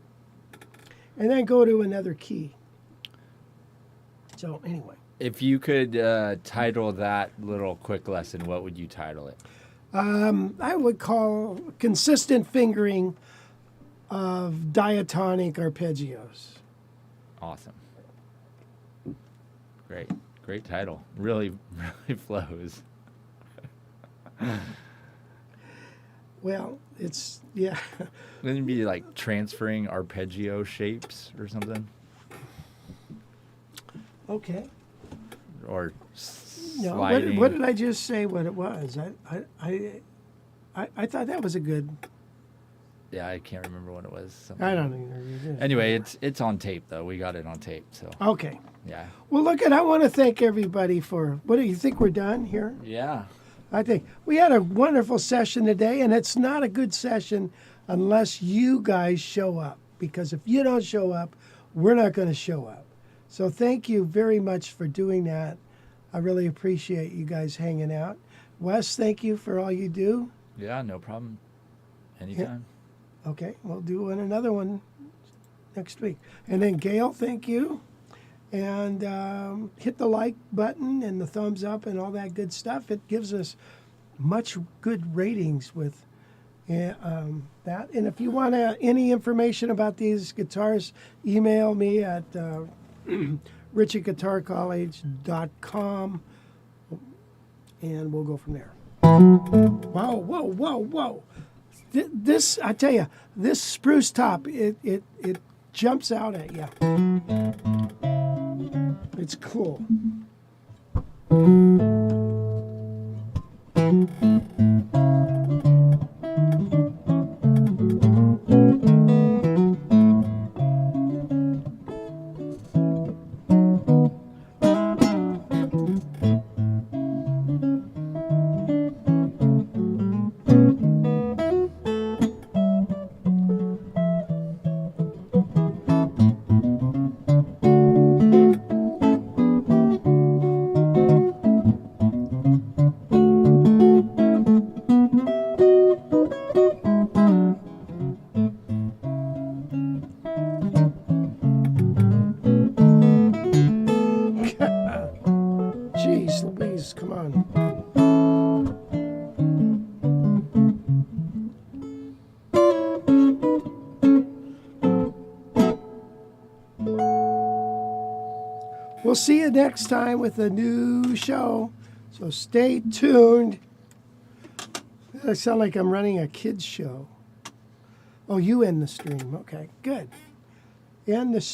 And then go to another key. So anyway. If you could title that little quick lesson, what would you title it? I would call consistent fingering of diatonic arpeggios. Awesome. Great title. Really flows. Well, it's, yeah. Wouldn't it be like transferring arpeggio shapes or something? Okay. Or no, sliding. what did I just say what it was? I thought that was a good... Yeah, I can't remember what it was. Something. I don't know. Anyway, it's on tape, though. We got it on tape, so. Okay. Yeah. Well, look, I want to thank everybody for... What do you think we're done here? Yeah. I think we had a wonderful session today, and it's not a good session unless you guys show up. Because if you don't show up, we're not going to show up. So thank you very much for doing that. I really appreciate you guys hanging out. Wes, thank you for all you do. Yeah, no problem. Anytime. Yeah. Okay, we'll do another one next week. And then Gail, thank you. And hit the like button and the thumbs up and all that good stuff. It gives us much good ratings with that. And if you want any information about these guitars, email me at richardguitarcollege.com and we'll go from there. Whoa, whoa, whoa, whoa. This, I tell you, this spruce top, it jumps out at you. It's cool. Jeez Louise, come on. We'll see you next time with a new show, so stay tuned. I sound like I'm running a kids show. Oh, you end the stream. Okay, good. End the stream.